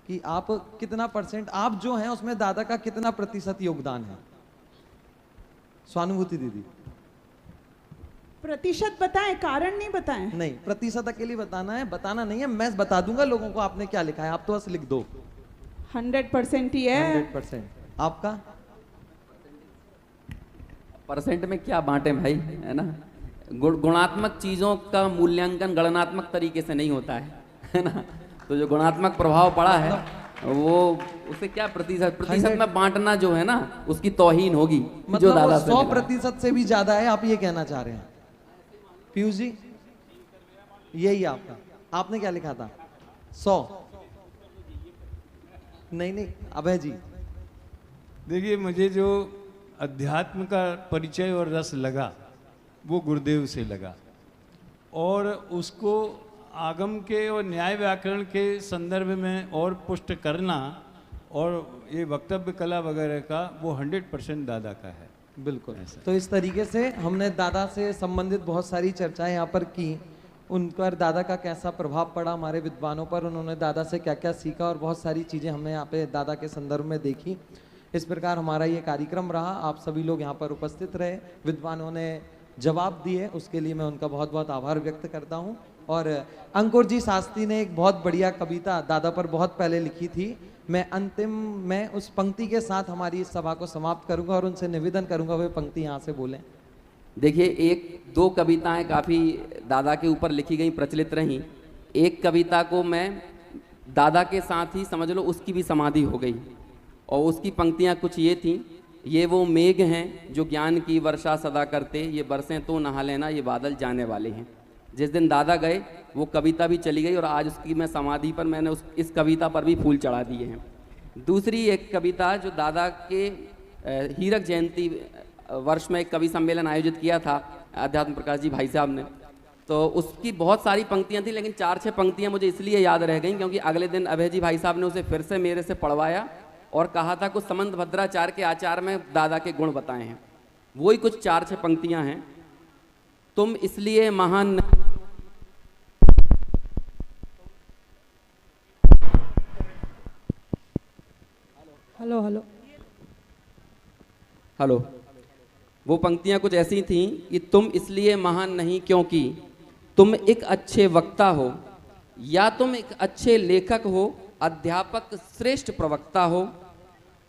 कि आप कितना %, आप जो हैं उसमें दादा का कितना % योगदान है? स्वानुभूति दीदी। प्रतिशत बताएं, कारण नहीं बताएं। नहीं, प्रतिशत अकेले बताना है, बताना नहीं है, मैं बता दूंगा लोगों को आपने क्या लिखा है, आप तो बस लिख दो। 100% ही है। 100%। आपका? परसेंट में क्या बांटे भाई, है ना। गुणात्मक चीज़ों का मूल्यांकन गणनात्मक तरीके से नहीं होता है ना। तो जो गुणात्मक प्रभाव पड़ा है वो उसे क्या प्रतिशत में बांटना जो है ना, उसकी तौहीन होगी। मतलब जो दादा 100% से भी ज्यादा है, आप ये कहना चाह रहे हैं? पीयूष जी, यही आपका, आपने क्या लिखा था? 100? नहीं, अभय जी। देखिए, मुझे जो अध्यात्म का परिचय और रस लगा वो गुरुदेव से लगा, और उसको आगम के और न्याय व्याकरण के संदर्भ में और पुष्ट करना और ये वक्तव्य कला वगैरह का, वो 100% दादा का है। बिल्कुल। तो इस तरीके से हमने दादा से संबंधित बहुत सारी चर्चाएं यहाँ पर की, उन पर दादा का कैसा प्रभाव पड़ा हमारे विद्वानों पर, उन्होंने दादा से क्या क्या सीखा, और बहुत सारी चीज़ें हमने यहाँ पे दादा के संदर्भ में देखी। इस प्रकार हमारा ये कार्यक्रम रहा, आप सभी लोग यहाँ पर उपस्थित रहे, विद्वानों ने जवाब दिए, उसके लिए मैं उनका बहुत बहुत आभार व्यक्त करता हूँ। और अंकुर जी शास्त्री ने एक बहुत बढ़िया कविता दादा पर बहुत पहले लिखी थी। मैं अंतिम में उस पंक्ति के साथ हमारी इस सभा को समाप्त करूंगा और उनसे निवेदन करूंगा वे पंक्ति यहाँ से बोलें। देखिए, एक दो कविताएं काफ़ी दादा के ऊपर लिखी गई, प्रचलित रहीं। एक कविता को मैं दादा के साथ ही समझ लो उसकी भी समाधि हो गई, और उसकी पंक्तियां कुछ ये थी, ये वो मेघ हैं जो ज्ञान की वर्षा सदा करते, ये बरसें तो नहा लेना, ये बादल जाने वाले हैं। जिस दिन दादा गए वो कविता भी चली गई, और आज उसकी मैं समाधि पर मैंने इस कविता पर भी फूल चढ़ा दिए हैं। दूसरी एक कविता जो दादा के हीरक जयंती वर्ष में एक कवि सम्मेलन आयोजित किया था अध्यात्म प्रकाश जी भाई साहब ने, तो उसकी बहुत सारी पंक्तियां थी, लेकिन 4-6 पंक्तियां मुझे इसलिए याद रह गई क्योंकि अगले दिन अभय जी भाई साहब ने उसे फिर से मेरे से पढ़वाया और कहा था कुछ समंत भद्राचार्य के आचार में दादा के गुण बताए हैं। वही कुछ 4-6 पंक्तियां हैं। तुम इसलिए महान हेलो हेलो हेलो वो पंक्तियां कुछ ऐसी थीं कि तुम इसलिए महान नहीं क्योंकि तुम एक अच्छे वक्ता हो, या तुम एक अच्छे लेखक हो, अध्यापक श्रेष्ठ प्रवक्ता हो।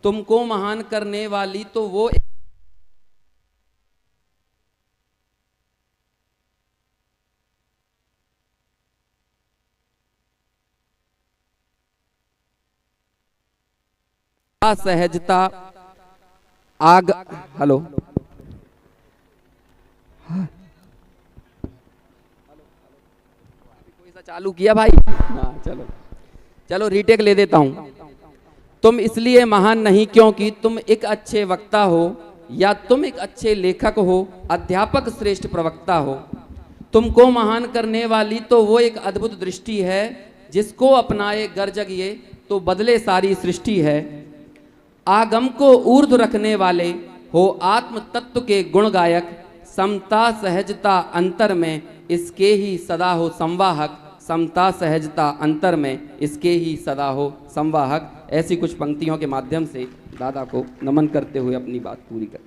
तुमको महान करने वाली तो वो सहजता आग हेलो कोई सा चालू किया भाई? हाँ चलो चलो रीटेक ले देता हूं। तुम इसलिए महान नहीं क्योंकि तुम एक अच्छे वक्ता हो, या तुम एक अच्छे लेखक हो, अध्यापक श्रेष्ठ प्रवक्ता हो। तुमको महान करने वाली तो वो एक अद्भुत दृष्टि है, जिसको अपनाए गर जगिए तो बदले सारी सृष्टि है। आगम को ऊर्ध्व रखने वाले हो आत्म तत्व के गुण गायक, समता सहजता अंतर में इसके ही सदा हो संवाहक, समता सहजता अंतर में इसके ही सदा हो संवाहक। ऐसी कुछ पंक्तियों के माध्यम से दादा को नमन करते हुए अपनी बात पूरी कर